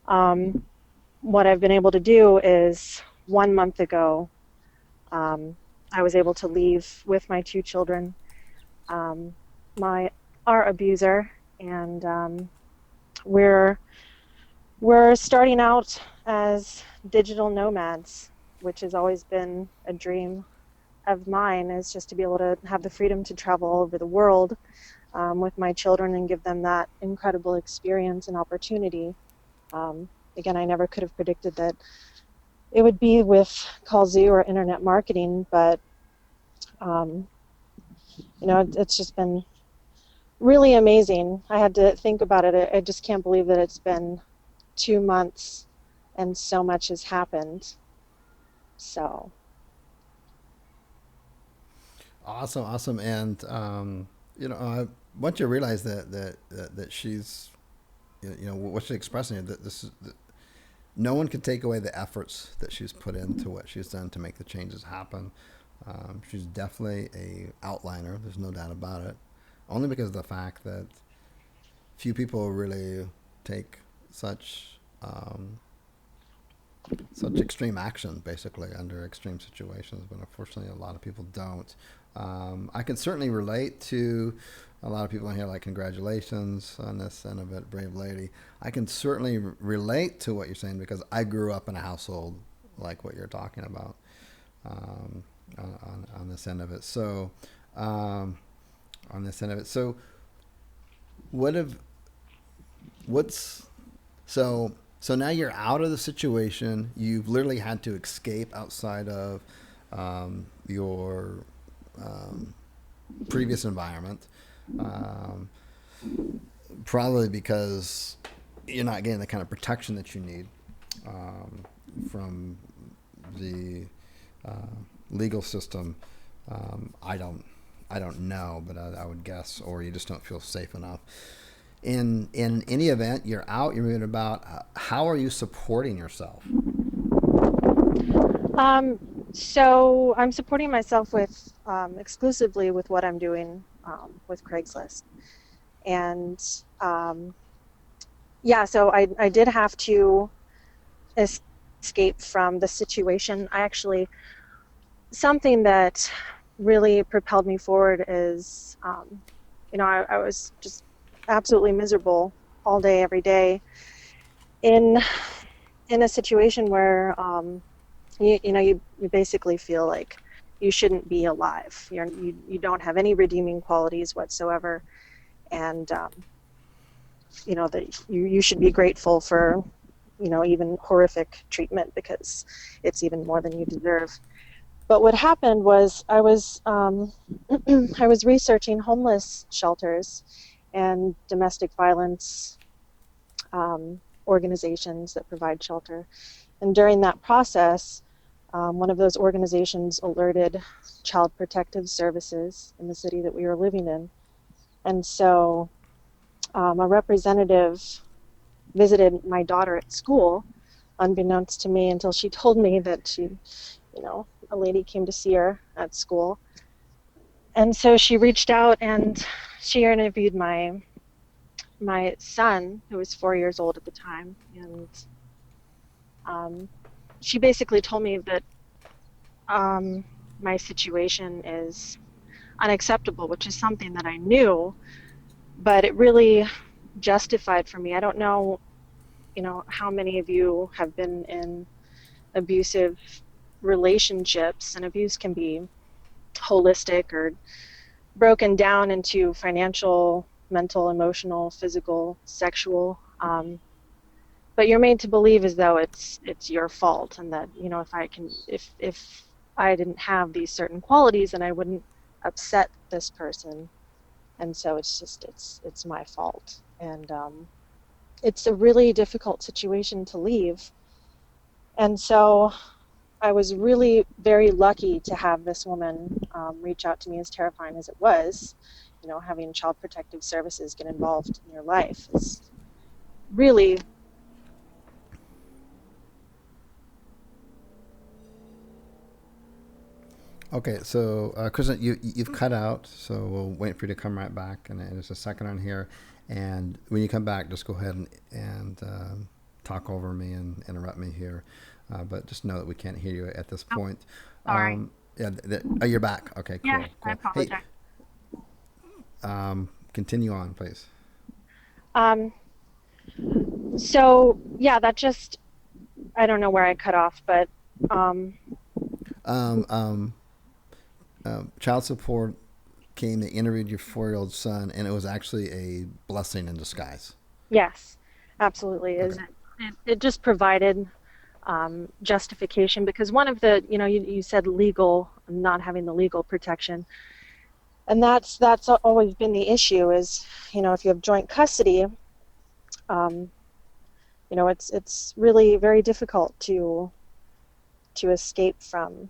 um, what I've been able to do is 1 month ago, um, I was able to leave with my two children, um, my our abuser, and we're we're starting out as digital nomads, which has always been a dream of mine, is just to be able to have the freedom to travel all over the world with my children and give them that incredible experience and opportunity. Um, Again, I never could have predicted that it would be with Call Zoo or internet marketing, but um, it's just been really amazing. I had to think about it. I just can't believe that it's been 2 months and so much has happened. So, Awesome, awesome, and once you realize that she's, what she's expressing, that this is that no one can take away the efforts that she's put into what she's done to make the changes happen. She's definitely a outliner. There's no doubt about it. Only because of the fact that few people really take such such extreme action, basically under extreme situations, but unfortunately, a lot of people don't. I can certainly relate to a lot of people in here, like congratulations on this end of it, brave lady. I can certainly relate to what you're saying because I grew up in a household like what you're talking about um, on this end of it. So, um, on this end of it, so what have what's so now you're out of the situation. You've literally had to escape outside of your um, previous environment, um, probably because you're not getting the kind of protection that you need from the uh, legal system. I don't know, but I would guess, or you just don't feel safe enough. In any event, you're out. You're moving about. How are you supporting yourself? um, so I'm supporting myself with exclusively with what I'm doing with Craigslist, and um, yeah, so I did have to escape from the situation. I actually something that really propelled me forward is I was just absolutely miserable all day, every day in in a situation where you basically feel like you shouldn't be alive. You don't have any redeeming qualities whatsoever, and that you should be grateful for even horrific treatment because it's even more than you deserve. But what happened was I was researching homeless shelters and domestic violence organizations that provide shelter. And during that process, one of those organizations alerted Child Protective Services in the city that we were living in. And so a representative visited my daughter at school, unbeknownst to me, until she told me that a lady came to see her at school. And so she reached out and she interviewed my son, who was 4 years old at the time, and um, she basically told me that um, my situation is unacceptable, which is something that I knew, but it really justified for me. I don't know, how many of you have been in abusive relationships, and abuse can be holistic or broken down into financial, mental, emotional, physical, sexual. But you're made to believe as though it's your fault, and that if I didn't have these certain qualities, then I wouldn't upset this person, and so it's my fault, and it's a really difficult situation to leave. And so I was really very lucky to have this woman reach out to me, as terrifying as it was. Having Child Protective Services get involved in your life is really. Okay, so Kristen, you've cut out, so we'll wait for you to come right back, and there's a second on here, and when you come back, just go ahead and talk over me and interrupt me here, but just know that we can't hear you at this Oh, point. sorry. Yeah, oh, you're back. Okay, Yeah, cool, I cool. Hey, apologize. continue on, please. Um, so yeah, that just, I don't know where I cut off, but um, Um, um, Child support came. They interviewed your 4-year-old son, and it was actually a blessing in disguise. yes, absolutely. Okay. Is it just provided justification, because one of the, you said legal, not having the legal protection, and that's always been the issue is, if you have joint custody, um, it's really very difficult to escape from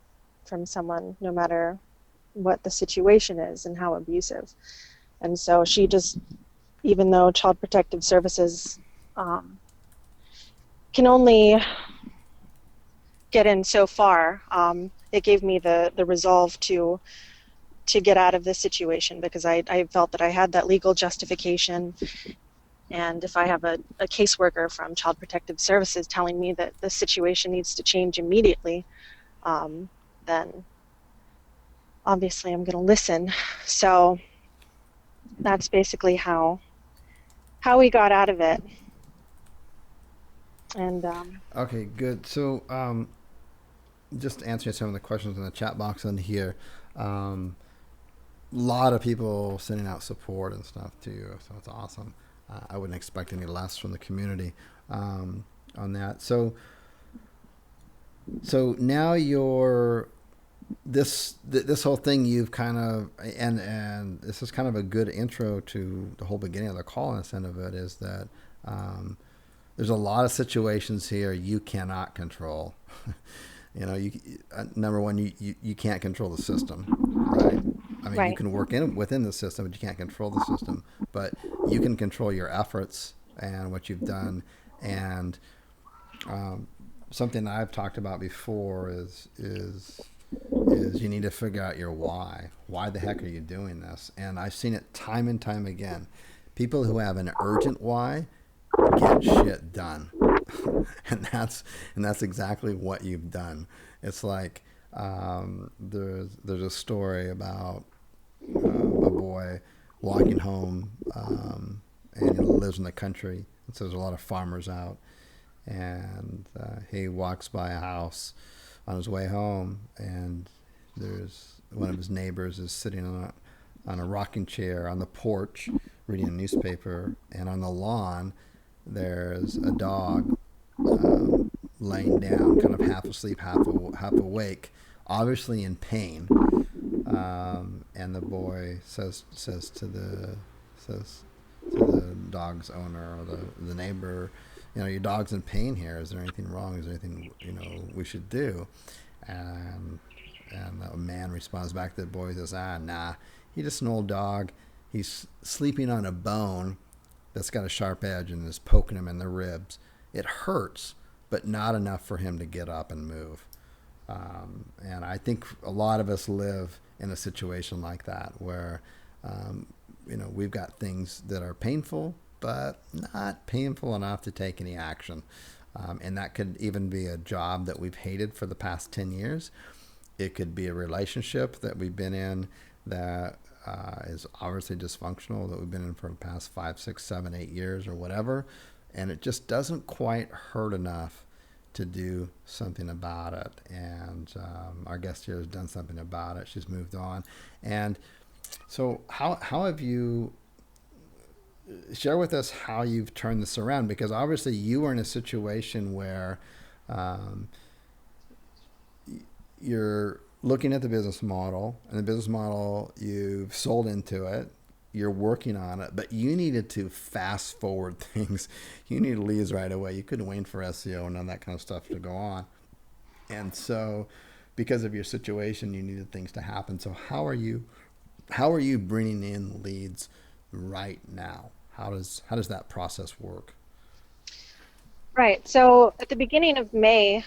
someone, no matter what the situation is and how abusive. And so she just, even though Child Protective Services um, can only get in so far, it gave me the resolve to get out of this situation, because I felt that I had that legal justification. And if I have a caseworker from Child Protective Services telling me that the situation needs to change immediately, um, then obviously I'm going to listen. So that's basically how we got out of it. And Okay, good. So, just answering some of the questions in the chat box on here. Um, a lot of people sending out support and stuff too, so it's awesome. I wouldn't expect any less from the community on that. So now you're this whole thing you've kind of and this is kind of a good intro to the whole beginning of the call. And the sense of it is that um, there's a lot of situations here you cannot control. You number one, you can't control the system, right? I mean, you right, can work in within the system, but you can't control the system. But you can control your efforts and what you've done. And um, something that I've talked about before is you need to figure out your why. Why the heck are you doing this? And I've seen it time and time again. People who have an urgent why get shit done. and that's exactly what you've done. It's like there's a story about a boy walking home, and he lives in the country, and so there's a lot of farmers out. And he walks by a house on his way home, and there's one of his neighbors is sitting on a rocking chair on the porch reading a newspaper, and on the lawn there's a dog laying down, kind of half asleep, half awake, obviously in pain. And the boy says to the dog's owner or the neighbor, your dog's in pain here. Is there anything wrong? Is there anything we should do? And and the man responds back to the boy. He says, nah, he's just an old dog. He's sleeping on a bone that's got a sharp edge and is poking him in the ribs. It hurts, but not enough for him to get up and move. And I think a lot of us live in a situation like that where, we've got things that are painful, but not painful enough to take any action. And that could even be a job that we've hated for the past 10 years. It could be a relationship that we've been in that is obviously dysfunctional, that we've been in for the past 5, 6, 7, 8 years or whatever. And it just doesn't quite hurt enough to do something about it. And our guest here has done something about it. She's moved on. And so how have you, share with us how you've turned this around? Because obviously you were in a situation where you're looking at the business model, and the business model, you've sold into it, you're working on it, but you needed to fast forward things. You needed leads right away. You couldn't wait for SEO and all that kind of stuff to go on. And so because of your situation, you needed things to happen. So how are you bringing in leads right now? How does that process work? Right. So at the beginning of May,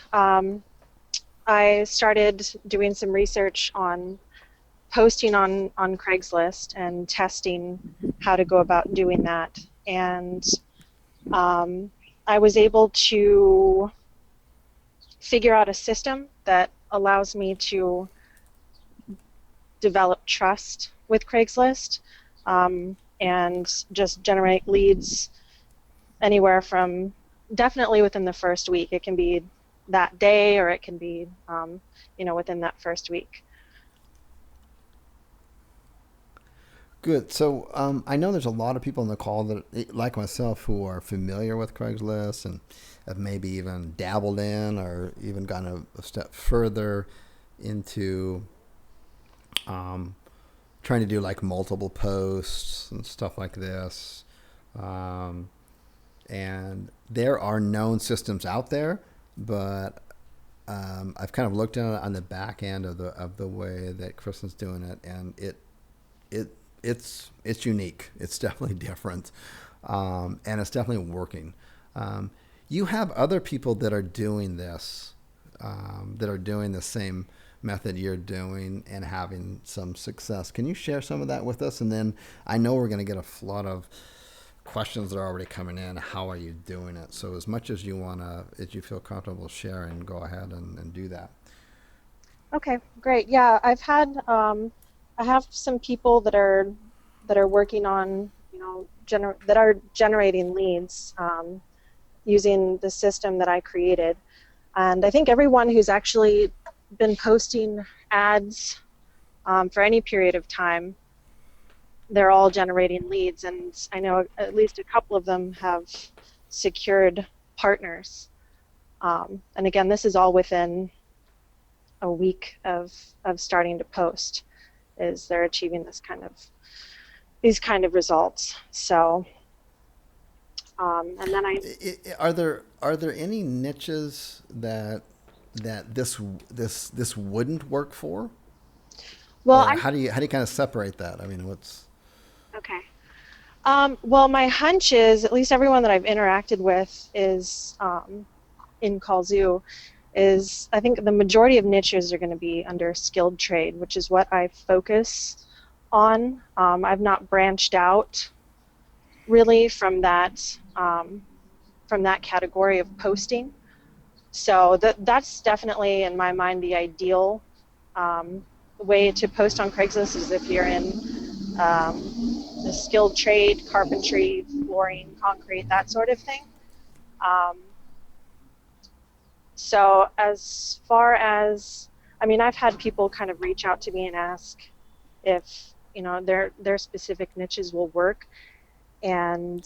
I started doing some research on posting on Craigslist and testing how to go about doing that. And I was able to figure out a system that allows me to develop trust with Craigslist and just generate leads anywhere from, definitely within the first week. It can be that day, or it can be within that first week. Good. So I know there's a lot of people on the call that, like myself, who are familiar with Craigslist and have maybe even dabbled in or even gone a step further into trying to do like multiple posts and stuff like this. And there are known systems out there, but I've kind of looked at it on the back end of the way that Kristen's doing it, and it's unique. It's definitely different, and it's definitely working. You have other people that are doing this, that are doing the same method you're doing and having some success. Can you share some of that with us? And then I know we're going to get a flood of questions that are already coming in. How are you doing it? So as much as you want to, if you feel comfortable sharing, go ahead and do that. Okay, great. Yeah, I have some people that are working on, that are generating leads using the system that I created. And I think everyone who's actually been posting ads for any period of time, they're all generating leads. And I know at least a couple of them have secured partners. And again, this is all within a week of starting to post, is they're achieving these kind of results. So and then are there any niches that this wouldn't work for? well Or I how do you kind of separate that? I mean, what's okay. Well, my hunch is, at least everyone that I've interacted with is in Callzoo, is I think the majority of niches are going to be under skilled trade, which is what I focus on. I've not branched out really from that category of posting. So that's definitely, in my mind, the ideal way to post on Craigslist is if you're in the skilled trade, carpentry, flooring, concrete, that sort of thing. Um, so as far as, I mean, I've had people kind of reach out to me and ask if, their specific niches will work. And,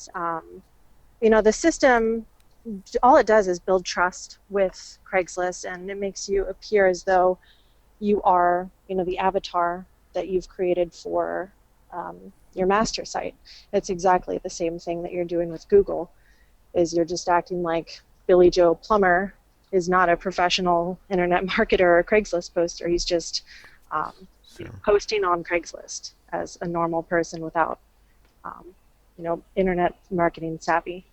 the system, all it does is build trust with Craigslist, and it makes you appear as though you are, the avatar that you've created for your master site. It's exactly the same thing that you're doing with Google, is you're just acting like Billy Joe Plumber is not a professional internet marketer or Craigslist poster. He's just um, Sure. posting on Craigslist as a normal person without, um, internet marketing savvy.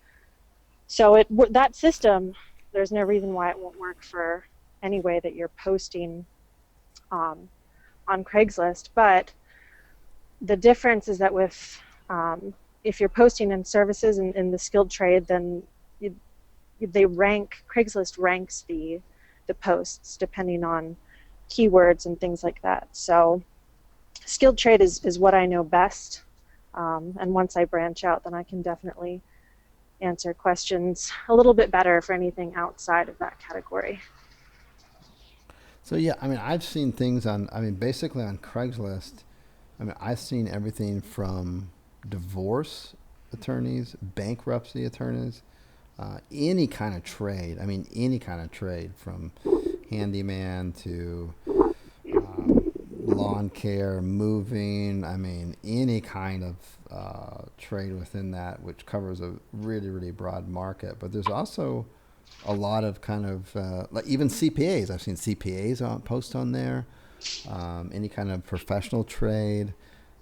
So that system, there's no reason why it won't work for any way that you're posting um, on Craigslist. But the difference is that with if you're posting in services in the skilled trade, then you, Craigslist ranks the posts depending on keywords and things like that. So skilled trade is what I know best. And once I branch out, then I can definitely answer questions a little bit better for anything outside of that category. So yeah, I mean, I've seen things on. I mean, basically on Craigslist. I mean, I've seen everything from divorce attorneys, bankruptcy attorneys, any kind of trade. I mean, any kind of trade from handyman to lawn care, moving. I mean, any kind of trade within that, which covers a really, really broad market. But there's also a lot of kind of like even CPAs. I've seen CPAs on post on there. Any kind of professional trade.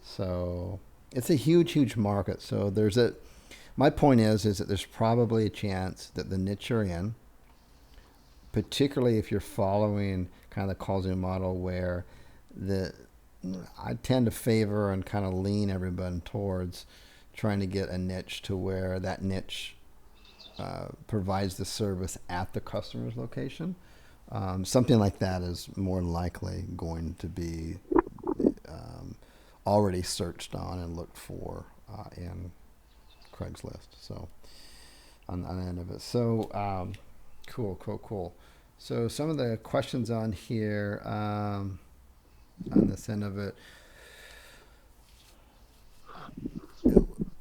So it's a huge, huge market. So there's a. My point is that there's probably a chance that the niche you're in, particularly if you're following kind of the call-zoom model where the I tend to favor and kind of lean everybody towards trying to get a niche to where that niche provides the service at the customer's location. Something like that is more likely going to be already searched on and looked for in Craigslist. So on the end of it. So cool, cool, cool. So some of the questions on here on this end of it.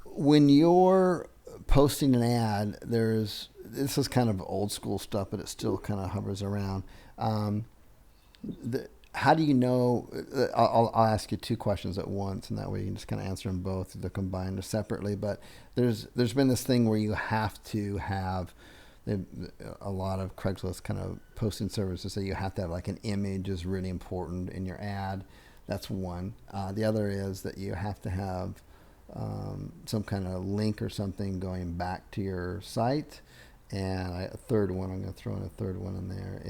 When you're posting an ad, this is kind of old school stuff, but it still kind of hovers around. How do you know? I'll ask you two questions at once, and that way you can just kind of answer them both. They're combined or separately, but there's been this thing where you have to have a lot of Craigslist kind of posting services say you have to have like an image is really important in your ad. That's one. The other is that you have to have some kind of link or something going back to your site. And a third one, I'm going to throw in a third one in there,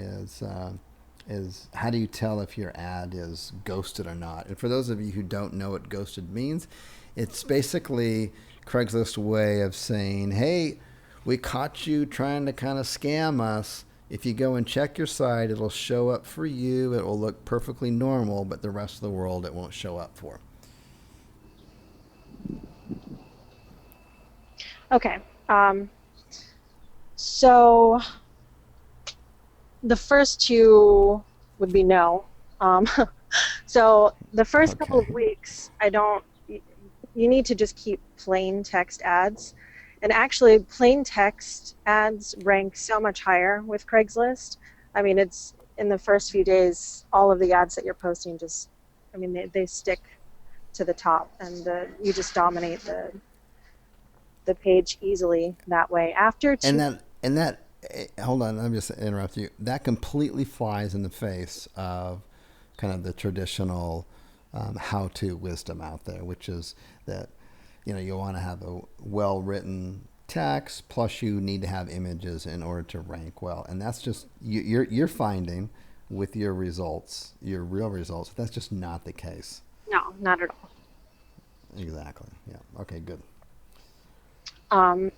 is how do you tell if your ad is ghosted or not? And for those of you who don't know what ghosted means, it's basically Craigslist's way of saying, hey, we caught you trying to kind of scam us. If you go and check your site, it'll show up for you. It will look perfectly normal, but the rest of the world it won't show up for. Okay. So the first two would be no. So the first couple of Okay. weeks, you need to just keep plain text ads. And actually, plain text ads rank so much higher with Craigslist. I mean, it's in the first few days, all of the ads that you're posting they stick to the top, and you just dominate the page easily that way. After And two, that hold on, let me just interrupt you. That completely flies in the face of kind of the traditional how-to wisdom out there, which is that you want to have a well-written text, plus you need to have images in order to rank well, and that's just you're finding with your results, your real results, that's just not the case. no, not at all. Exactly. Yeah. Okay. Good. Um,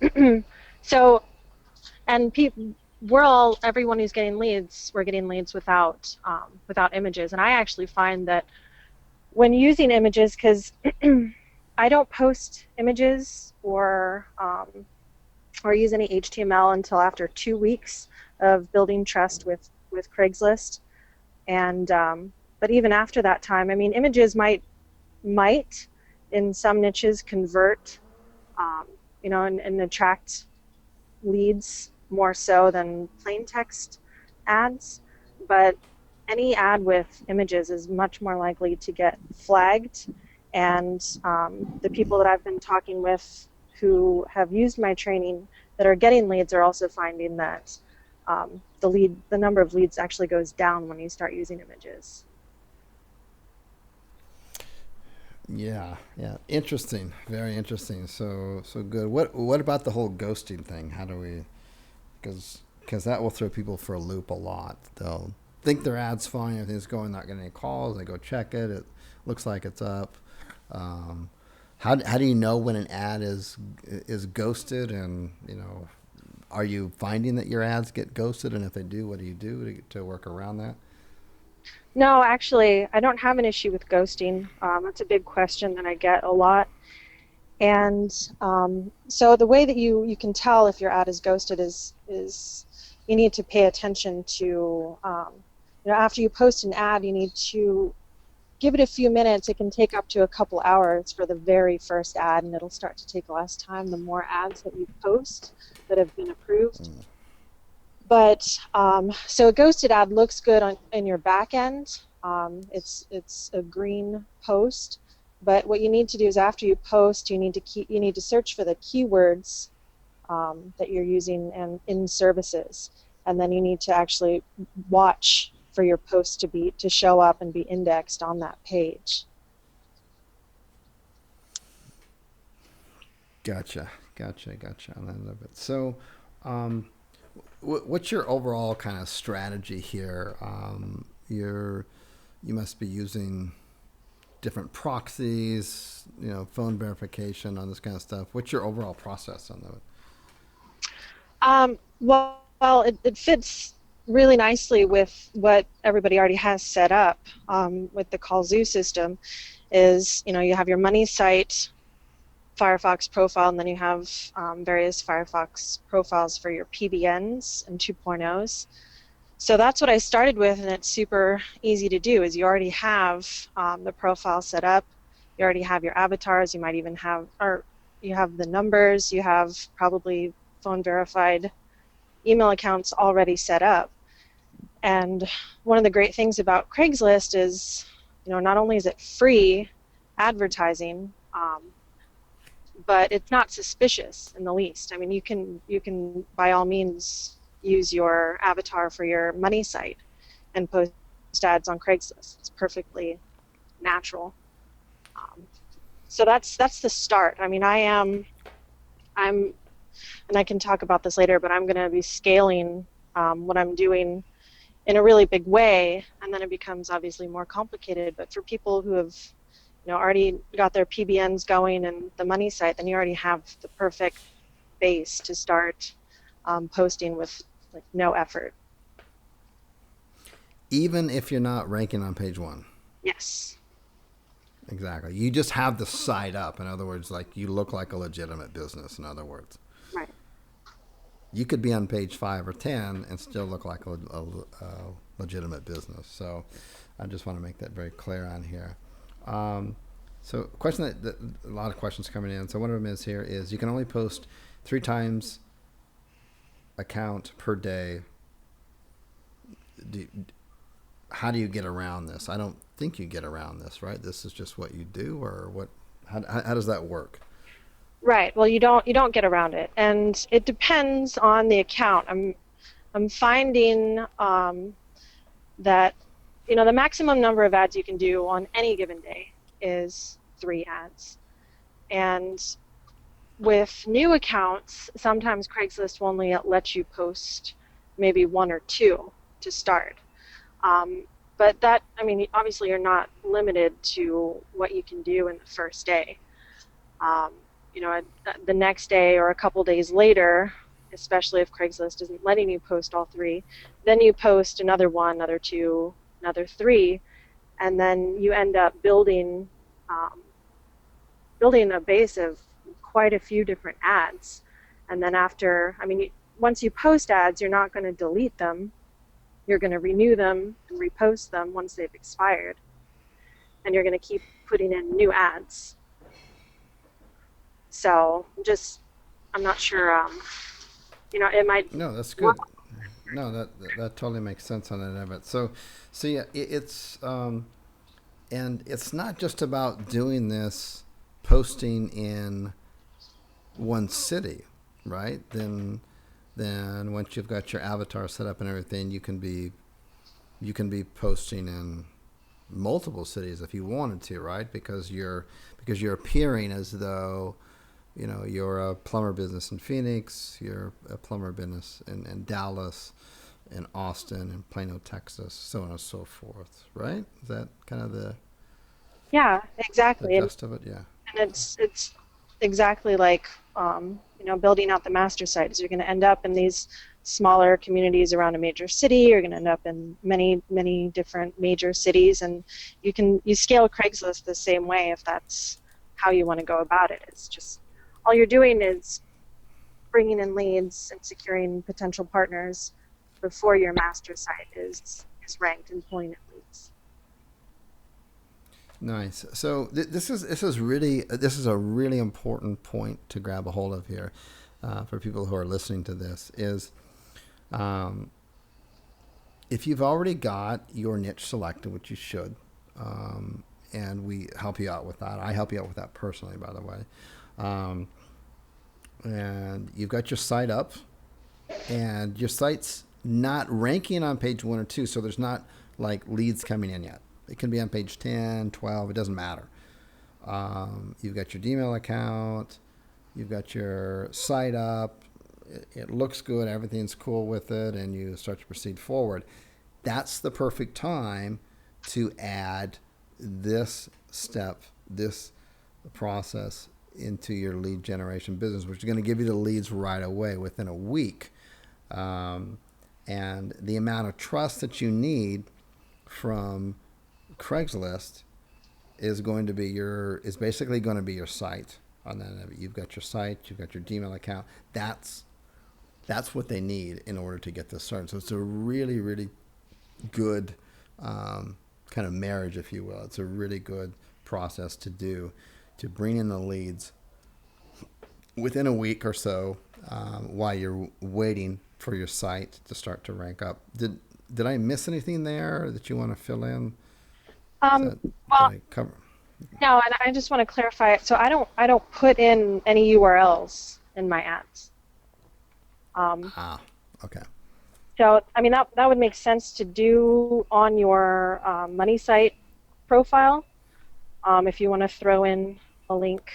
so, and everyone who's getting leads, we're getting leads without images. And I actually find that when using images, because I don't post images or use any HTML until after 2 weeks of building trust with Craigslist. And but even after that time, I mean, images might in some niches convert, um, and attract leads more so than plain text ads. But any ad with images is much more likely to get flagged. And the people that I've been talking with who have used my training that are getting leads are also finding that the number of leads actually goes down when you start using images. Yeah, yeah, interesting, very interesting. So good. What about the whole ghosting thing? How do we? Because that will throw people for a loop a lot. They'll think their ad's fine, everything's going, not getting any calls. They go check it. It looks like it's up. Um, how do you know when an ad is ghosted? And are you finding that your ads get ghosted? And if they do, what do you do to work around that? No, actually, I don't have an issue with ghosting. That's a big question that I get a lot. And so the way that you can tell if your ad is ghosted is you need to pay attention to after you post an ad, you need to give it a few minutes. It can take up to a couple hours for the very first ad, and it'll start to take less time the more ads that you post that have been approved. Mm. But so a ghosted ad looks good in your back end. It's a green post, but what you need to do is after you post, you need to search for the keywords that you're using and in services, and then you need to actually watch for your post to show up and be indexed on that page. Gotcha. I love it. So, um, what's your overall kind of strategy here? You must be using different proxies, phone verification on this kind of stuff. What's your overall process on that? It fits really nicely with what everybody already has set up with the Callzoo system. Is you have your money site Firefox profile, and then you have various Firefox profiles for your PBNs and 2.0s. So that's what I started with, and it's super easy to do. Is you already have the profile set up, you already have your avatars, you might even have, or you have the numbers, you have probably phone verified email accounts already set up. And one of the great things about Craigslist is, not only is it free advertising, but it's not suspicious in the least. I mean, you can by all means use your avatar for your money site and post ads on Craigslist. It's perfectly natural. Um, so that's the start. I mean, I'm and I can talk about this later, but I'm going to be scaling what I'm doing in a really big way, and then it becomes obviously more complicated. But for people who have already got their PBNs going and the money site, then you already have the perfect base to start posting with like no effort. Even if you're not ranking on page one. Yes. Exactly. You just have the site up. In other words, like you look like a legitimate business. In other words, Right. you could be on page 5 or 10 and still look like a legitimate business. So I just want to make that very clear on here. So a question that a lot of questions coming in. So one of them is here is you can only post 3 times account per day. Do, how do you get around this? I don't think you get around this, right? This is just what you do, or what? How does that work? Right. Well, you don't get around it, and it depends on the account. I'm finding that the maximum number of ads you can do on any given day is 3 ads, and with new accounts, sometimes Craigslist will only let you post maybe 1 or 2 to start. Um, but that, I mean, obviously you're not limited to what you can do in the first day. Um, the next day or a couple days later, especially if Craigslist isn't letting you post all 3, then you post another 1, another 2, another 3, and then you end up building um, building a base of quite a few different ads. And then after, I mean, once you post ads, you're not going to delete them. You're going to renew them and repost them once they've expired. And you're going to keep putting in new ads. So just, I'm not sure, it might No, that's work. good. No, that totally makes sense on that of it. So, yeah, it's and it's not just about doing this, posting in one city, right? Then once you've got your avatar set up and everything, you can be posting in multiple cities if you wanted to, right? Because you're appearing as though you're a plumber business in Phoenix, you're a plumber business in Dallas, in Austin, in Plano, Texas, so on and so forth, right? Is that kind of Yeah, the exactly. gist of it? Yeah. And it's exactly like building out the master sites. You're going to end up in these smaller communities around a major city. You're going to end up in many different major cities, and you scale Craigslist the same way if that's how you want to go about it. It's just all you're doing is bringing in leads and securing potential partners before your master site is ranked and pulling in leads. Nice. So this is a really important point to grab a hold of here, for people who are listening to this is, um, if you've already got your niche selected, which you should, and we help you out with that. I help you out with that personally, by the way. Um, and you've got your site up, and your site's not ranking on page 1 or 2, so there's not like leads coming in yet. It can be on page 10, 12, it doesn't matter. You've got your Gmail account, you've got your site up, it looks good, everything's cool with it, and you start to proceed forward. That's the perfect time to add this step, this process into your lead generation business, which is going to give you the leads right away within a week. Um, and the amount of trust that you need from Craigslist is basically going to be your site. On that, you've got your site, you've got your Gmail account. That's what they need in order to get this started. So it's a really good, kind of marriage, if you will. It's a really good process to do, to bring in the leads within a week or so, while you're waiting for your site to start to rank up. Did I miss anything there that you want to fill in? Is Um, that Did well, I cover? no, and I just want to clarify it. So I don't put in any URLs in my ads. Um, Ah, okay. so I mean that would make sense to do on your money site profile. If you want to throw in a link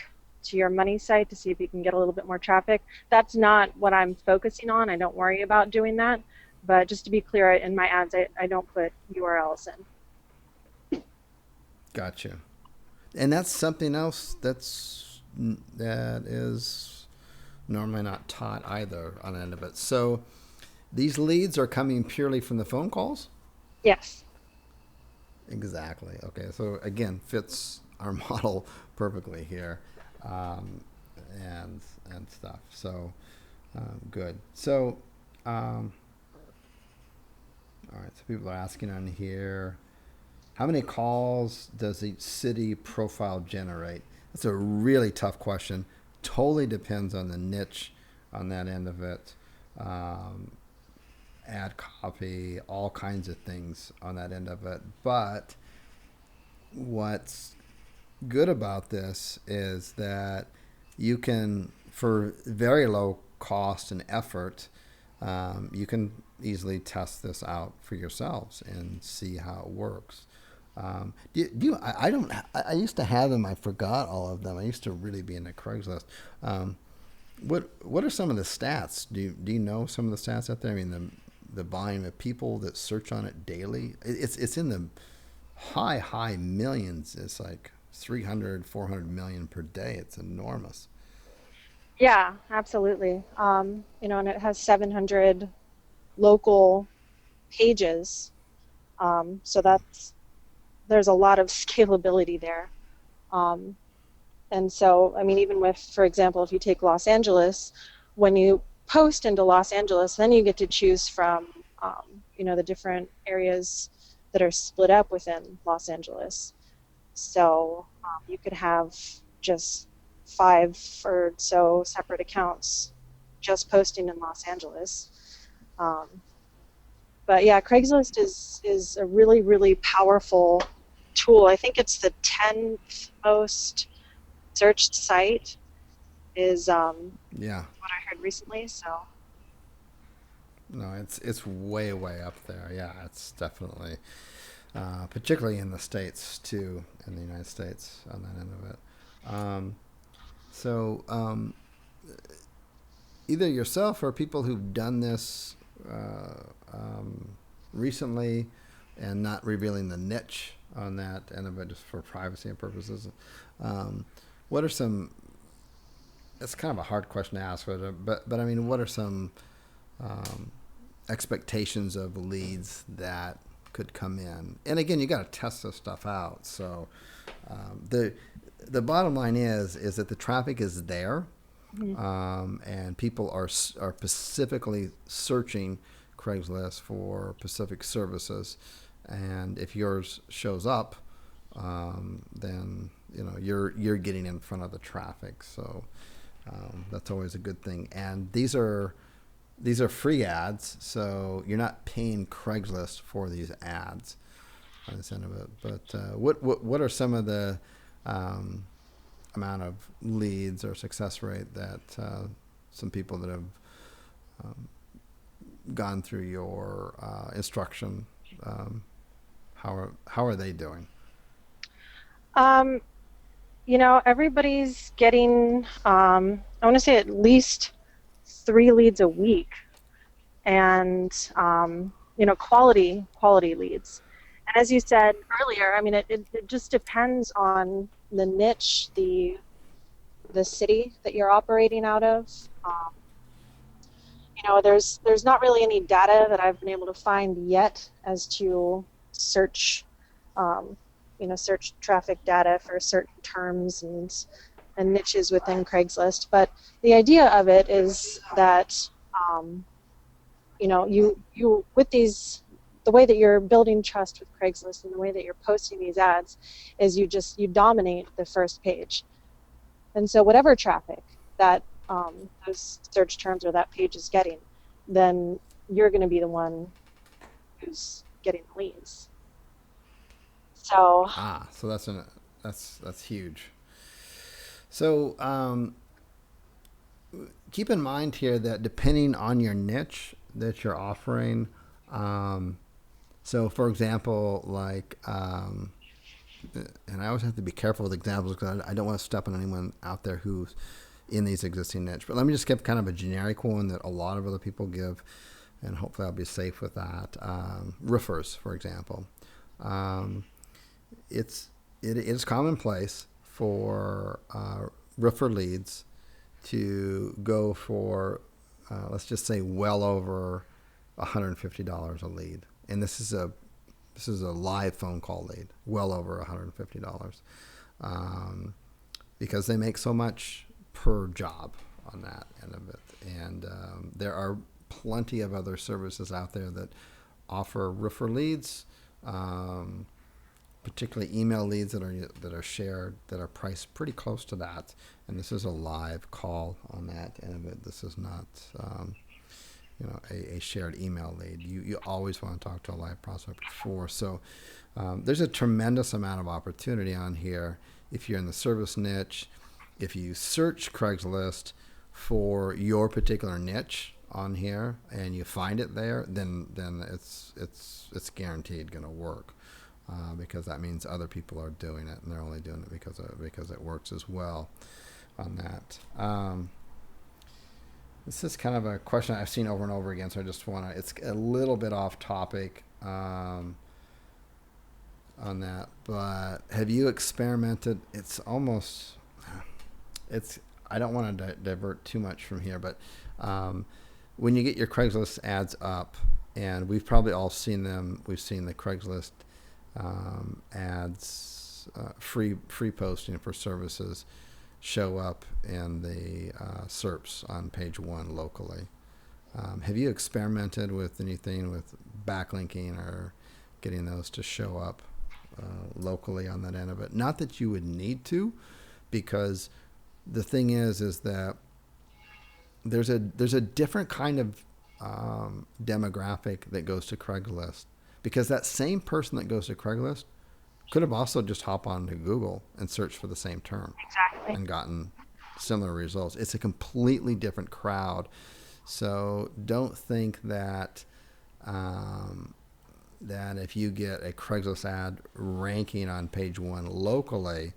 to your money site to see if you can get a little bit more traffic. That's not what I'm focusing on. I don't worry about doing that. But just to be clear, in my ads, I don't put URLs in. Gotcha. And that's something else that is normally not taught either on the end of it. So these leads are coming purely from the phone calls? Yes. Exactly. Okay. So again, fits our model perfectly here, um, and stuff. So, good. So, um, all right. So people are asking on here, how many calls does each city profile generate? That's a really tough question. Totally depends on the niche on that end of it. Um, Ad copy, all kinds of things on that end of it. But what's good about this is that you can, for very low cost and effort, you can easily test this out for yourselves and see how it works. I don't. I used to have them. I forgot all of them. I used to really be into Craigslist. What are some of the stats? Do you know some of the stats out there? I mean, the volume of people that search on it daily. It's in the high millions. It's like 300, 400 million per day. It's enormous. Yeah, absolutely. And it has 700 local pages. So there's a lot of scalability there. Um, And so, I mean, even with, for example, if you take Los Angeles, when you post into Los Angeles, then you get to choose from, the different areas that are split up within Los Angeles. So you could have just five or so separate accounts just posting in Los Angeles. Um, but yeah, Craigslist is a really, really powerful tool. I think it's the 10th most searched site is Yeah. what I heard recently. So No, it's way up there. Yeah, it's definitely, particularly in the states too, in the United States on that end of it. So either yourself or people who've done this uh, um, recently, and not revealing the niche on that end of it, just for privacy purposes. Um, what are some? It's kind of a hard question to ask, but I mean, what are some um, expectations of leads that could come in? And again, you got to test this stuff out. So the bottom line is that the traffic is there, mhm. and people are specifically searching Craigslist for specific services. And if yours shows up, then you're getting in front of the traffic. So that's always a good thing. And these are free ads, so you're not paying Craigslist for these ads on this end of it. But what are some of the um, amount of leads or success rate that some people that have um, gone through your instruction, um, how are they doing? um, everybody's getting I want to say at least three leads a week, and quality leads. And as you said earlier, I mean, it just depends on the niche, the city that you're operating out of. Um, there's not really any data that I've been able to find yet as to search, um, search traffic data for certain terms and niches within Craigslist. But the idea of it is that um, you with these the way that you're building trust with Craigslist and the way that you're posting these ads is you dominate the first page. And so whatever traffic that those search terms or that page is getting, then you're going to be the one who's getting the leads. So So that's huge. So keep in mind here that depending on your niche that you're offering, um, so for example, like, and I always have to be careful with examples because I don't want to step on anyone out there who's in these existing niche. But let me just give kind of a generic one that a lot of other people give, and hopefully I'll be safe with that. Roofers, for example. Um, it is commonplace for roofer leads to go for, let's just say, well over $150 a lead, and this is a live phone call lead, well over $150, because they make so much per job on that end of it. And there are plenty of other services out there that offer roofer leads, um, particularly email leads that are shared, that are priced pretty close to that. And this is a live call on that end of it. This is not a shared email lead. You always want to talk to a live prospect before. So there's a tremendous amount of opportunity on here if you're in the service niche. If you search Craigslist for your particular niche on here and you find it there, then it's guaranteed going to work, because that means other people are doing it, and they're only doing it because it works as well on that. This is kind of a question I've seen over and over again, so I just want to. It's a little bit off topic on that, but have you experimented? It's almost. It's. I don't want to divert too much from here, but when you get your Craigslist ads up, and we've probably all seen them. We've seen the Craigslist ads, free posting for services. show up in the SERPs on page one locally. Have you experimented with anything with backlinking or getting those to show up locally on that end of it? Not that you would need to, because the thing is that there's a different kind of demographic that goes to Craigslist, because that same person that goes to Craigslist could have also just hop onto Google and searched for the same term Exactly. and gotten similar results. It's a completely different crowd. So don't think that that if you get a Craigslist ad ranking on page one locally,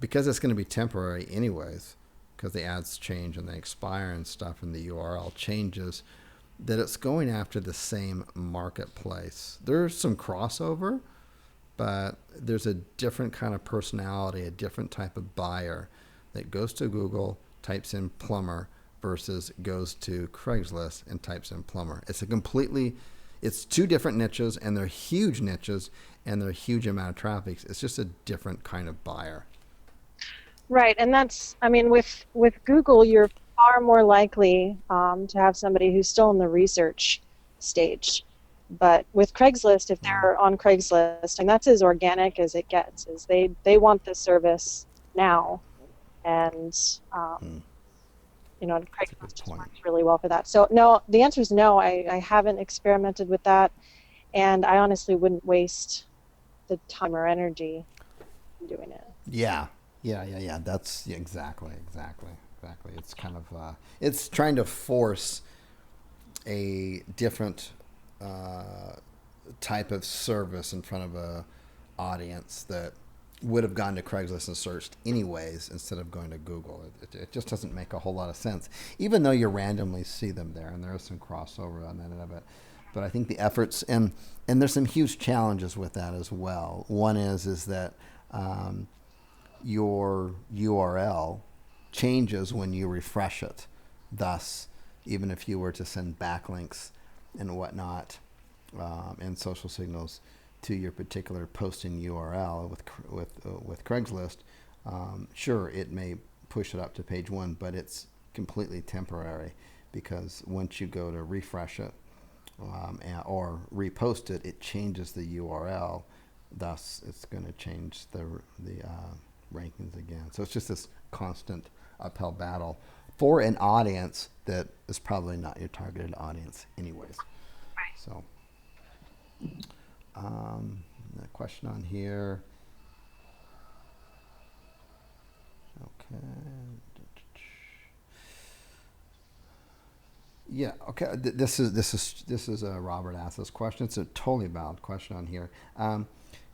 because it's going to be temporary anyways, because the ads change and they expire and stuff and the URL changes, that it's going after the same marketplace. There's some crossover, but there's a different kind of personality, a different type of buyer that goes to Google, types in plumber, versus goes to Craigslist and types in plumber. It's two different niches, and they're huge niches, and they're a huge amount of traffic. It's just a different kind of buyer. Right, and that's, I mean, with Google, you're far more likely to have somebody who's still in the research stage. But with Craigslist, if Mm, they're on Craigslist, and that's as organic as it gets, is they want the service now, and mm, that's a Craigslist good just point. works really well for that. So no, the answer is no. I haven't experimented with that, and I honestly wouldn't waste the time or energy doing it. Yeah, yeah. That's yeah, exactly. It's kind of it's trying to force a different uh, type of service in front of a audience that would have gone to Craigslist and searched anyways instead of going to Google. It just doesn't make a whole lot of sense, even though you randomly see them there, and there is some crossover on that end of it. But I think the efforts and there's some huge challenges with that as well. One is that um, your URL changes when you refresh it. Thus, even if you were to send backlinks and whatnot and social signals to your particular posting URL with Craigslist, sure, it may push it up to page one, but it's completely temporary, because once you go to refresh it or repost it, it changes the URL. Thus, it's going to change the rankings again. So it's just this constant uphill battle for an audience that is probably not your targeted audience, anyways. So, a question on here. Okay. Yeah. Okay. This is Robert asked this question. It's a totally valid question on here.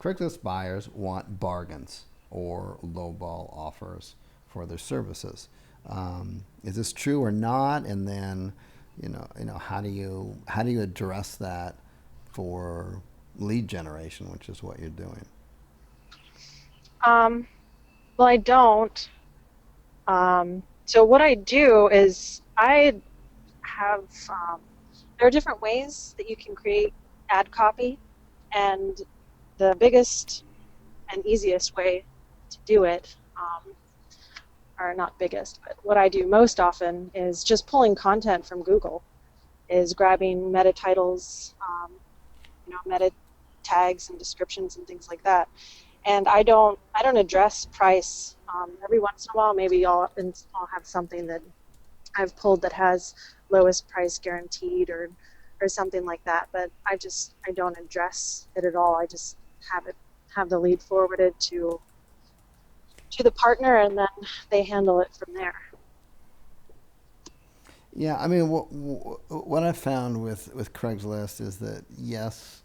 Craigslist buyers want bargains or lowball offers for their services. Is this true or not? And then, how do you address that for lead generation, which is what you're doing? Um, well, I don't. So what I do is I have there are different ways that you can create ad copy, and the biggest and easiest way to do it, or not biggest, but what I do most often is just pulling content from Google, is grabbing meta titles, meta tags and descriptions and things like that. And I don't address price. Every once in a while, maybe I'll have something that I've pulled that has lowest price guaranteed or something like that. But I don't address it at all. I just have the lead forwarded to the partner, and then they handle it from there. Yeah, I mean, what I found with Craigslist is that yes,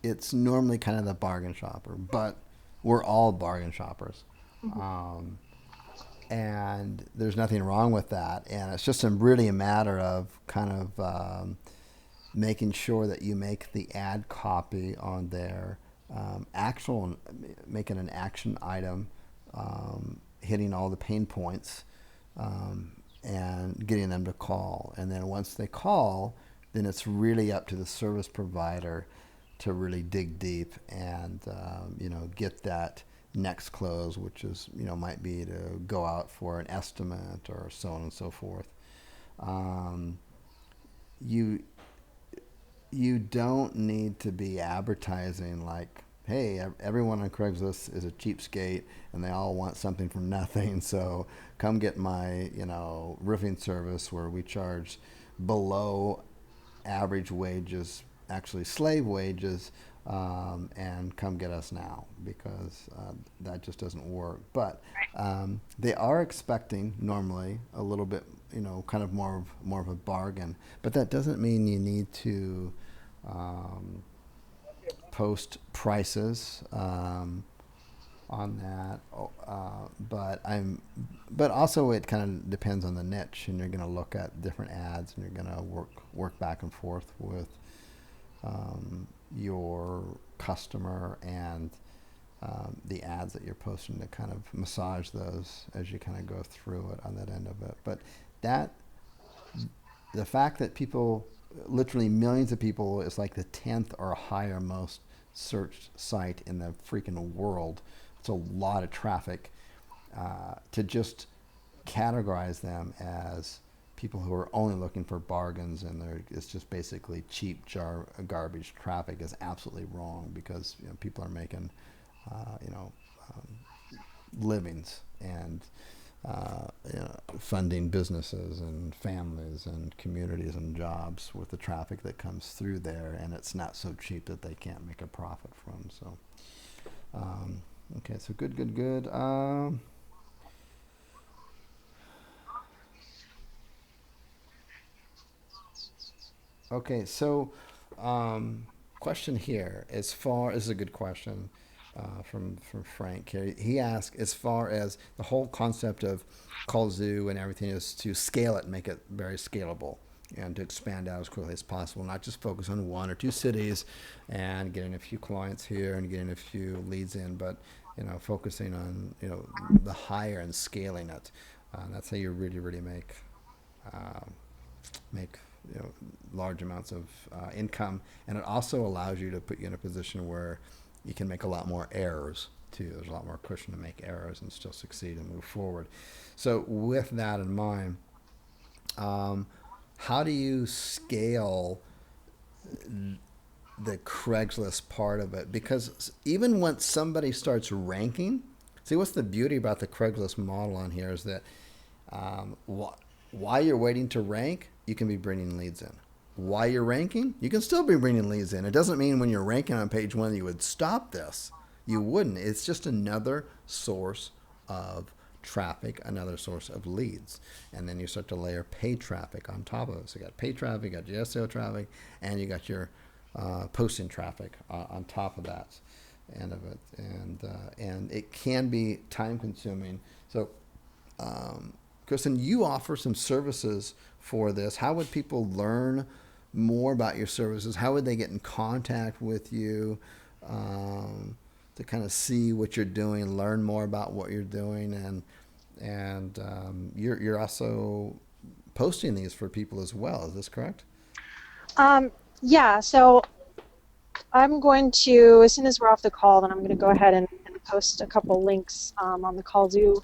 it's normally kind of the bargain shopper, but we're all bargain shoppers. Mhm. Um, and there's nothing wrong with that. And it's just really a matter of kind of making sure that you make the ad copy on there actual, making an action item, hitting all the pain points, and getting them to call. And then once they call, then it's really up to the service provider to really dig deep and get next close, which is, might be to go out for an estimate or so on and so forth. Um, you you don't need to be advertising like, hey, everyone on Craigslist is a cheapskate and they all want something for nothing. So come get my, roofing service where we charge below average wages, actually slave wages, and come get us now, because that just doesn't work. But they are expecting normally a little bit, kind of more of a bargain. But that doesn't mean you need to um, post prices on that. But also it kind of depends on the niche, and you're going to look at different ads, and you're going to work back and forth with your customer and the ads that you're posting to kind of massage those as you kind of go through it on that end of it. But that the fact that people, literally millions of people, is like the 10th or higher most searched site in the freaking world. It's a lot of traffic. To just categorize them as people who are only looking for bargains and it's just basically cheap garbage traffic is absolutely wrong, because people are making uh, you know livings and funding businesses and families and communities and jobs with the traffic that comes through there, and it's not so cheap that they can't make a profit from. So, okay, so good, good, good. Okay, so question here, as far as a good question from Frank here. He asked, as far as the whole concept of Call Zoo and everything is to scale it and make it very scalable and to expand out as quickly as possible, not just focus on one or two cities and getting a few clients here and getting a few leads in, but focusing on the higher and scaling it. That's how you really really um, make large amounts of income, and it also allows you to put you in a position where you can make a lot more errors too. There's a lot more cushion to make errors and still succeed and move forward. So with that in mind, um, how do you scale the Craigslist part of it? Because even once somebody starts ranking, see, what's the beauty about the Craigslist model on here is that um, wh- while you're waiting to rank, you can be bringing leads in. While you're ranking, you can still be bringing leads in. It doesn't mean when you're ranking on page one you would stop this. You wouldn't. It's just another source of traffic, another source of leads. And then you start to layer paid traffic on top of it. So you got paid traffic, you got your SEO traffic, and you got your posting traffic on top of that end of it. And it can be time consuming. So Kristen, you offer some services for this. How would people learn more about your services? How would they get in contact with you to kind of see what you're doing, learn more about what you're doing, and you're also posting these for people as well. Is this correct? Um, yeah, so I'm going to, as soon as we're off the call, then I'm going to go ahead and post a couple links on the Call Do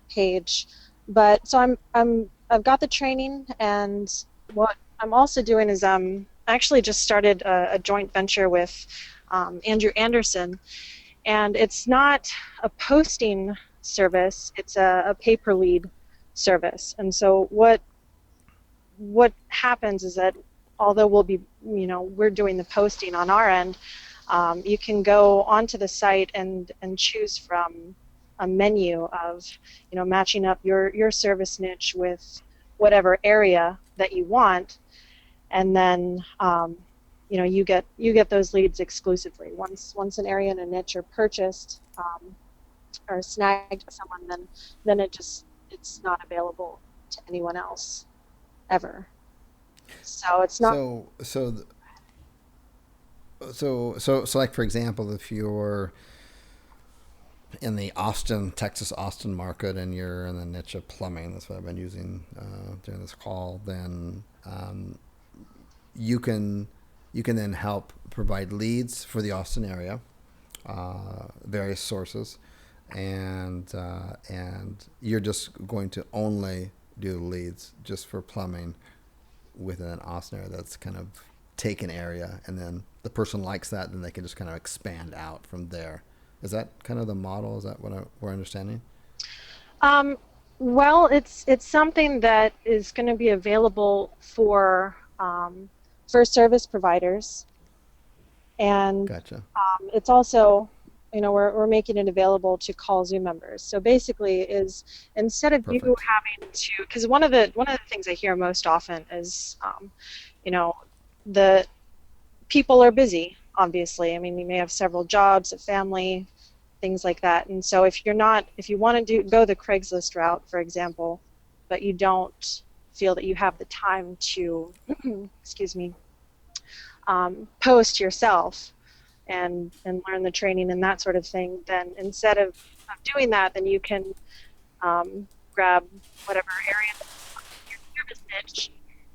page. But so I've got the training, and what I'm also doing is I actually just started a joint venture with Andrew Anderson, and it's not a posting service; it's a pay per lead service. And so what happens is that although we're doing the posting on our end, you can go onto the site and choose from a menu of matching up your service niche with whatever area that you want, and then you get those leads exclusively. Once an area and a niche are purchased or snagged by someone, then it's not available to anyone else ever. So it's not. So so so like, for example, if you're in the Austin, Texas Austin market, and you're in the niche of plumbing, that's what I've been using during this call, then you can you can then help provide leads for the Austin area, various sources. and you're just going to only do the leads just for plumbing within an Austin area that's kind of taken area, and then the person likes that, then they can just kind of expand out from there. Is that kind of the model? Is that what we're understanding? Um, well, it's something that is going to be available for service providers, and Gotcha. it's also, we're making it available to call Zoom members. So basically, is instead of you Perfect. having to, because one of the things I hear most often is, you know, the people are busy. Obviously, I mean, you may have several jobs, a family, things like that. And so if you want to go the Craigslist route, for example, but you don't feel that you have the time to, excuse me, post yourself and learn the training and that sort of thing, then instead of doing that, then you can grab whatever area your service niche.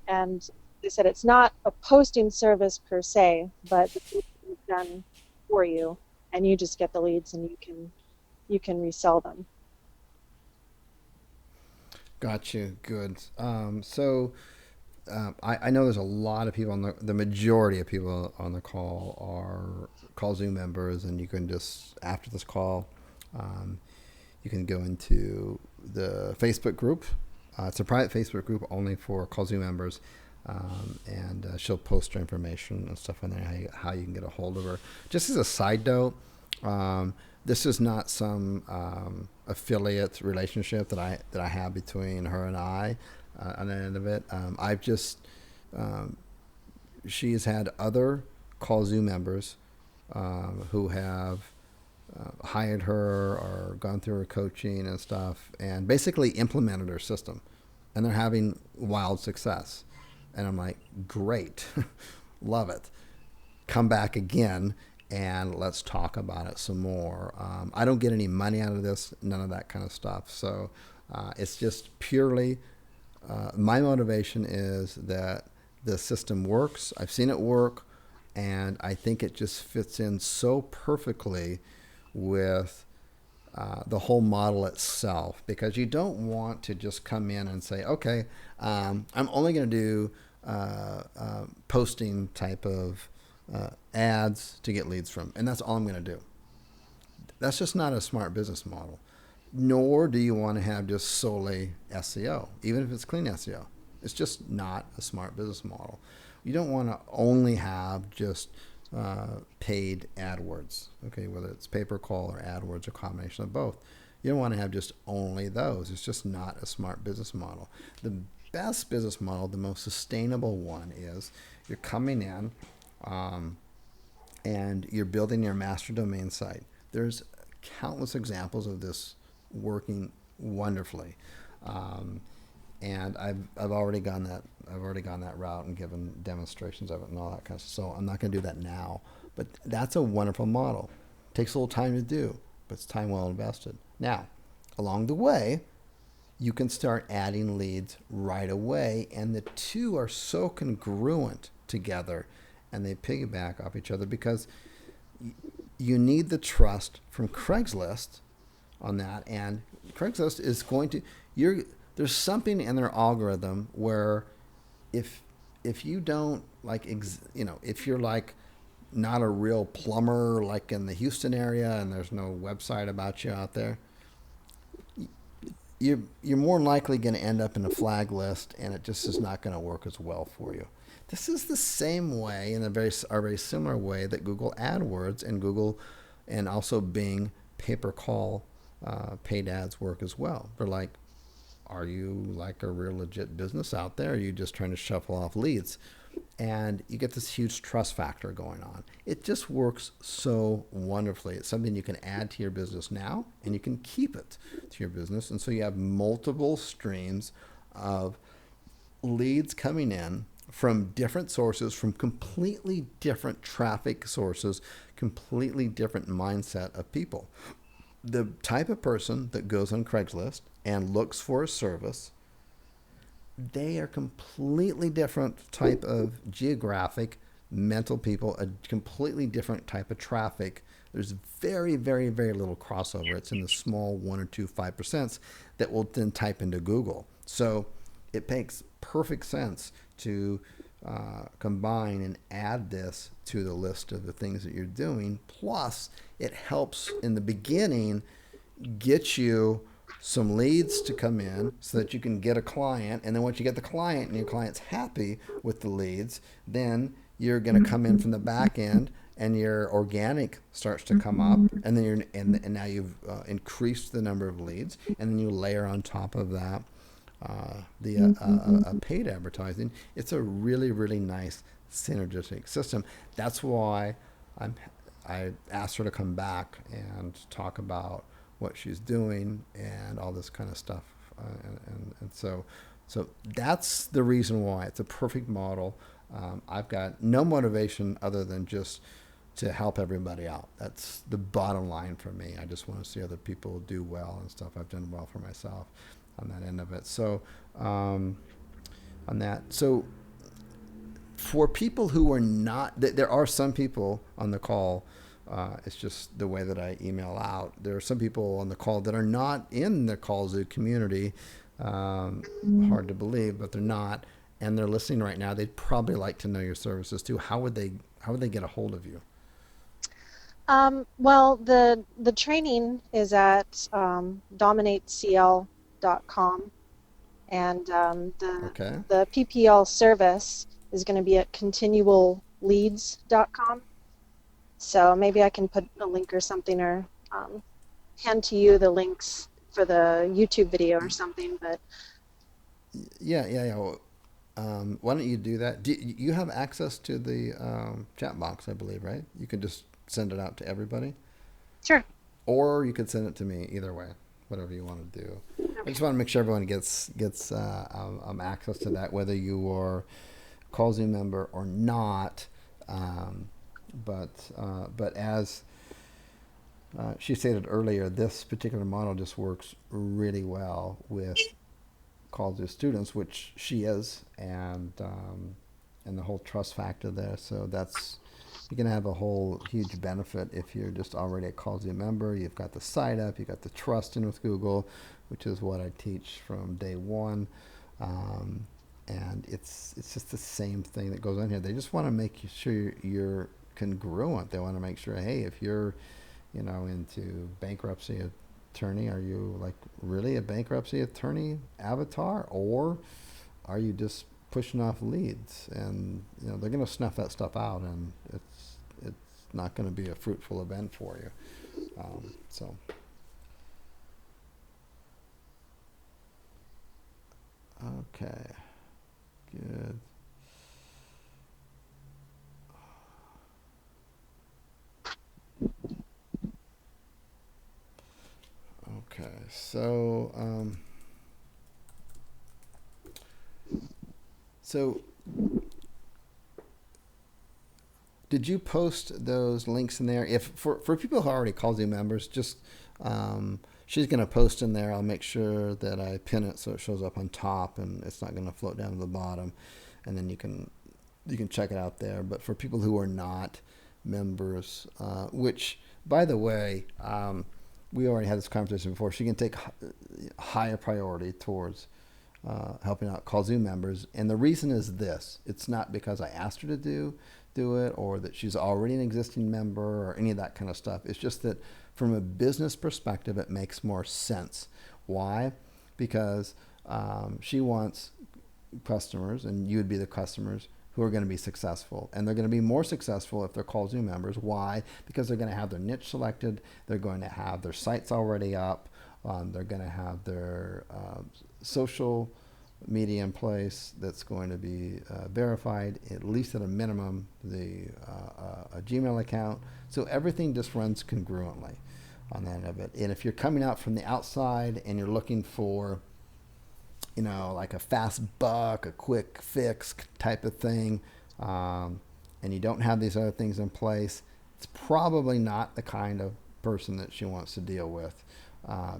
And they said it's not a posting service per se, but the posting is done for you, and you just get the leads and you can resell them. Got you. Good. I know there's a lot of people on the majority of people on the call are call Zoom members, and you can just after this call, um, you can go into the Facebook group. It's a private Facebook group only for call Zoom members, and she'll post her information and stuff in there how you can get a hold of her. Just as a side note, this is not some affiliate relationship that I have between her and I. On the end of it, I've just um, she's had other call Zoom members who have hired her or gone through her coaching and stuff, and basically implemented her system, and they're having wild success. And I'm like, great, love it. Come back again and let's talk about it some more. I don't get any money out of this, none of that kind of stuff. So it's just purely my motivation is that the system works. I've seen it work, and I think it just fits in so perfectly with the whole model itself, because you don't want to just come in and say, okay, I'm only going to do posting type of ads to get leads from, and that's all I'm going to do. That's just not a smart business model. Nor do you want to have just solely SEO, even if it's clean SEO. It's just not a smart business model. You don't want to only have just paid AdWords, okay, whether it's pay per call or AdWords or combination of both. You don't want to have just only those. It's just not a smart business model. The best business model, the most sustainable one, is you're coming in um, and you're building your master domain site. There's countless examples of this working wonderfully. Um, and I've already gone that route and given demonstrations of it and all that kind of stuff. So I'm not going to do that now, but that's a wonderful model. Takes a little time to do, but it's time well invested. Now, along the way, you can start adding leads right away, and the two are so congruent together, and they piggyback off each other because you need the trust from Craigslist on that, and Craigslist is going to you're there's something in their algorithm where if you don't like if you're like not a real plumber like in the Houston area and there's no website about you out there, you're more likely going to end up in a flag list, and it just is not going to work as well for you. This is the same way, in a very similar way, that Google AdWords and Google and also Bing pay per call paid ads work as well. They're like, are you like a real legit business out there? Or are you just trying to shuffle off leads? And you get this huge trust factor going on. It just works so wonderfully. It's something you can add to your business now, and you can keep it to your business. And so you have multiple streams of leads coming in from different sources, from completely different traffic sources, completely different mindset of people. The type of person that goes on Craigslist and looks for a service, they are completely different type of geographic mental people, a completely different type of traffic There's very, very, very little crossover. It's in the small 1 or 2, 5% that will then type into Google. So it makes perfect sense to combine and add this to the list of the things that you're doing. Plus, it helps in the beginning get you some leads to come in so that you can get a client. And then once you get the client and your client's happy with the leads, then you're going to come in from the back end and your organic starts to come up, and then and now you've increased the number of leads, and then you layer on top of that the paid advertising. It's a really, really nice synergistic system. That's why I asked her to come back and talk about what she's doing and all this kind of stuff. So that's the reason why it's a perfect model. I've got no motivation other than just to help everybody out. That's the bottom line for me. I just want to see other people do well and stuff. I've done well for myself on that end of it. So on that, so for people who are not, there are some people on the call. It's just the way that I email out. There are some people on the call that are not in the CallZoo community. Hard to believe, but they're not, and they're listening right now. They'd probably like to know your services too. How would they get a hold of you? Well, the training is at dominatecl.com, and Okay. the PPL service is going to be at continualleads.com. So maybe I can put a link or something, or hand to you the links for the YouTube video or something. But Yeah. Well, why don't you do that? Do you have access to the chat box? I believe, right? You can just send it out to everybody, sure. or you could send it to me. Either way, whatever you want to do. I Okay. just want to make sure everyone gets access to that, whether you are a CallZoo member or not. Um, but as she stated earlier, this particular model just works really well with CallZoo students, which she is, and the whole trust factor there. So that's, you're going to have a whole huge benefit if you're just already a CallZoo member. You've got the site up, you've got the trust in with Google, which is what I teach from day one. And it's just the same thing that goes on here. They just want to make sure you're congruent. They want to make sure, hey, if you're, into bankruptcy attorney, are you like really a bankruptcy attorney avatar, or are you just pushing off leads? And they're going to snuff that stuff out, and it's not going to be a fruitful event for you. So okay, good. Okay, so did you post those links in there? If for people who already called you members, just she's going to post in there. I'll make sure that I pin it so it shows up on top and it's not going to float down to the bottom, and then you can check it out there. But for people who are not members, which by the way, we already had this conversation before. She can take higher priority towards helping out CallZoo members, and the reason is this: it's not because I asked her to do it, or that she's already an existing member, or any of that kind of stuff. It's just that from a business perspective, it makes more sense. Why? Because she wants customers, and you would be the customers who are going to be successful, and they're going to be more successful if they're CallZoo members. Why? Because they're going to have their niche selected, they're going to have their sites already up, they're going to have their social media in place that's going to be verified, at least at a minimum, a Gmail account. So everything just runs congruently on that end of it. And if you're coming out from the outside and you're looking for like a fast buck, a quick fix type of thing, and you don't have these other things in place, it's probably not the kind of person that she wants to deal with,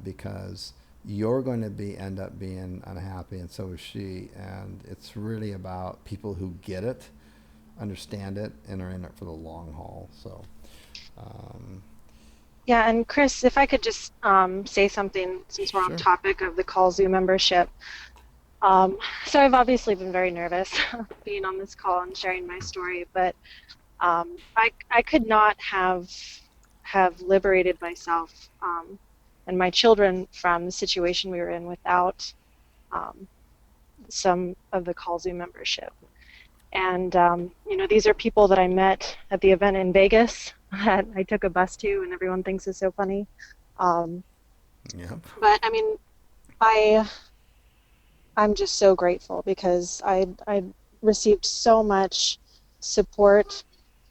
because you're going to end up being unhappy, and so is she. And it's really about people who get it, understand it, and are in it for the long haul. So, Yeah, and Chris, if I could just say something since we're on Sure. topic of the Call Zoo membership. Um, so I've obviously been very nervous being on this call and sharing my story, but I could not have liberated myself and my children from the situation we were in without um, some of the Call Zoo membership. And these are people that I met at the event in Vegas that I took a bus to, and everyone thinks is so funny. Um, Yep. but I mean, I I'm just so grateful because I received so much support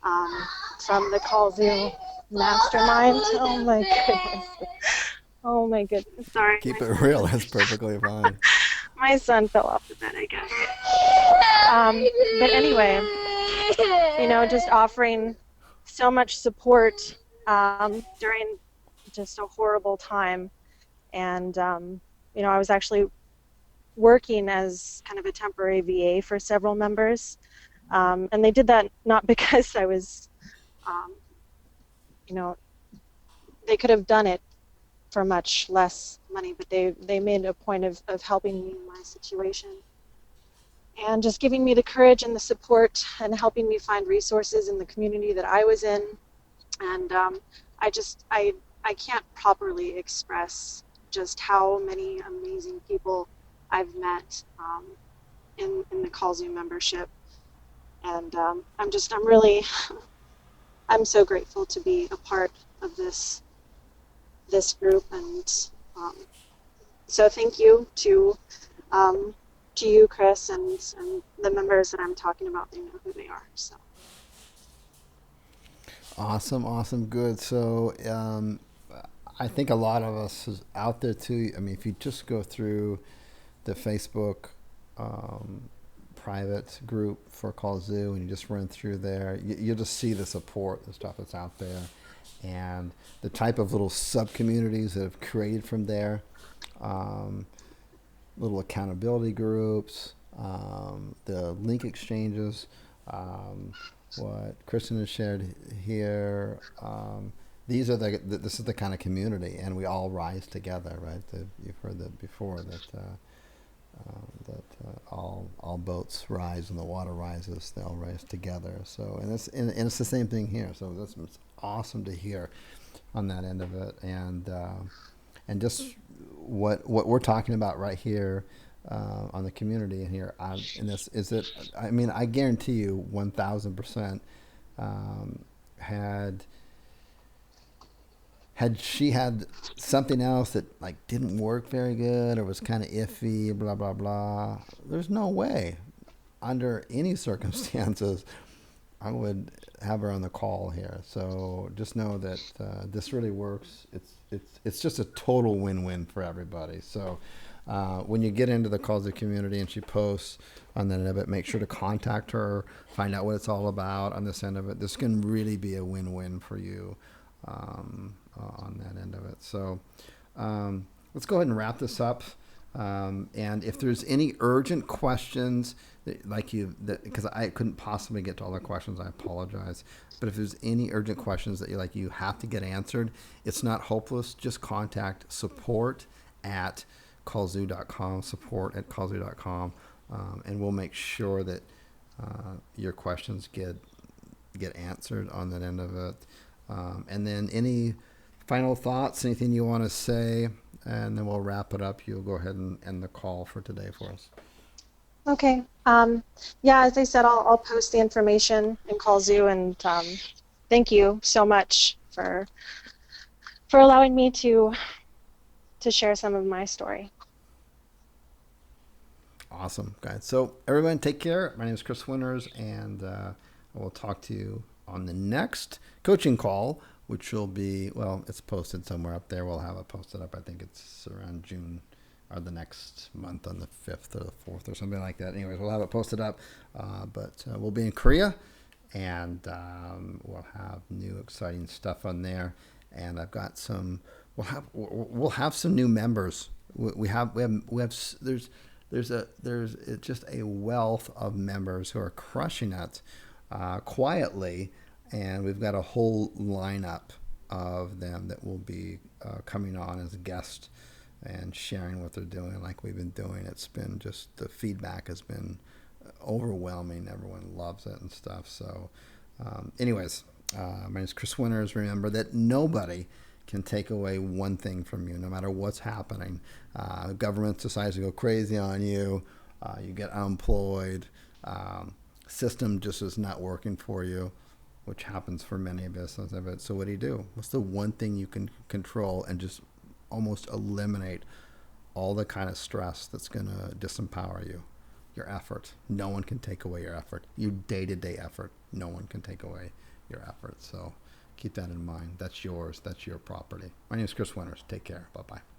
um, from the Call Zoo mastermind. Oh my goodness. Oh my goodness. Sorry, Keep it real. That's perfectly fine. my son fell off the bed, I guess. Um, but anyway, just offering so much support during just a horrible time. And, I was actually working as kind of a temporary VA for several members. And they did that not because I was, um, you know, they could have done it for much less money, but they made a point of helping me in my situation and just giving me the courage and the support and helping me find resources in the community that I was in. And I just I can't properly express just how many amazing people I've met in the Call Zoom membership. And I'm really I'm so grateful to be a part of this group. And um, so thank you um, to you, Chris, and the members that I'm talking about. They know who they are. So Awesome. Awesome. Good. So, I think a lot of us is out there too. I mean, if you just go through the Facebook um, private group for Call Zoo and you just run through there, you'll just see the support, the stuff that's out there, and the type of little sub communities that have created from there. Um, Little accountability groups, the link exchanges, um, what Kristen has shared here. These are this is the kind of community, and we all rise together, right? You've heard that before that all boats rise and the water rises. They all rise together. So and it's the same thing here. So that's it's awesome to hear on that end of it, and just what we're talking about right here on the community in here. And this is it. I mean, I guarantee you, 1,000% had she had something else that like didn't work very good or was kind of iffy, blah blah blah. There's no way, under any circumstances, I would have her on the call here. So just know that this really works. It's just a total win-win for everybody. So when you get into the calls of community and she posts on the end of it, make sure to contact her, find out what it's all about on this end of it. This can really be a win-win for you on that end of it. So let's go ahead and wrap this up. And if there's any urgent questions, like because I couldn't possibly get to all the questions, I apologize. But if there's any urgent questions that you have to get answered, it's not hopeless. Just contact support at callzoo.com, support at callzoo.com, and we'll make sure that your questions get answered on that end of it. And then any final thoughts, anything you want to say, and then we'll wrap it up. You'll go ahead and end the call for today for us. okay, yeah, as I said, I'll post the information in Call Zoo, and thank you so much for allowing me to share some of my story. Awesome, guys. So everyone, take care. My name is Chris Winters, and I will talk to you on the next coaching call, which will be, well, it's posted somewhere up there. We'll have it posted up. I think it's around June or the next month on the 5th or the 4th or something like that. Anyways, we'll have it posted up. But we'll be in Korea, and we'll have new exciting stuff on there. And I've got some. We'll have some new members. There's just a wealth of members who are crushing it quietly, and we've got a whole lineup of them that will be coming on as guests and sharing what they're doing like we've been doing. It's been just, the feedback has been overwhelming. Everyone loves it and stuff. So anyways, my name is Chris Winters. Remember that nobody can take away one thing from you, no matter what's happening. Government decides to go crazy on you. You get unemployed. System just is not working for you, which happens for many of us. So what do? What's the one thing you can control and just almost eliminate all the kind of stress that's going to disempower you? Your effort. No one can take away your effort. Your day-to-day effort. No one can take away your effort. So keep that in mind. That's yours. That's your property. My name is Chris Winters. Take care. Bye-bye.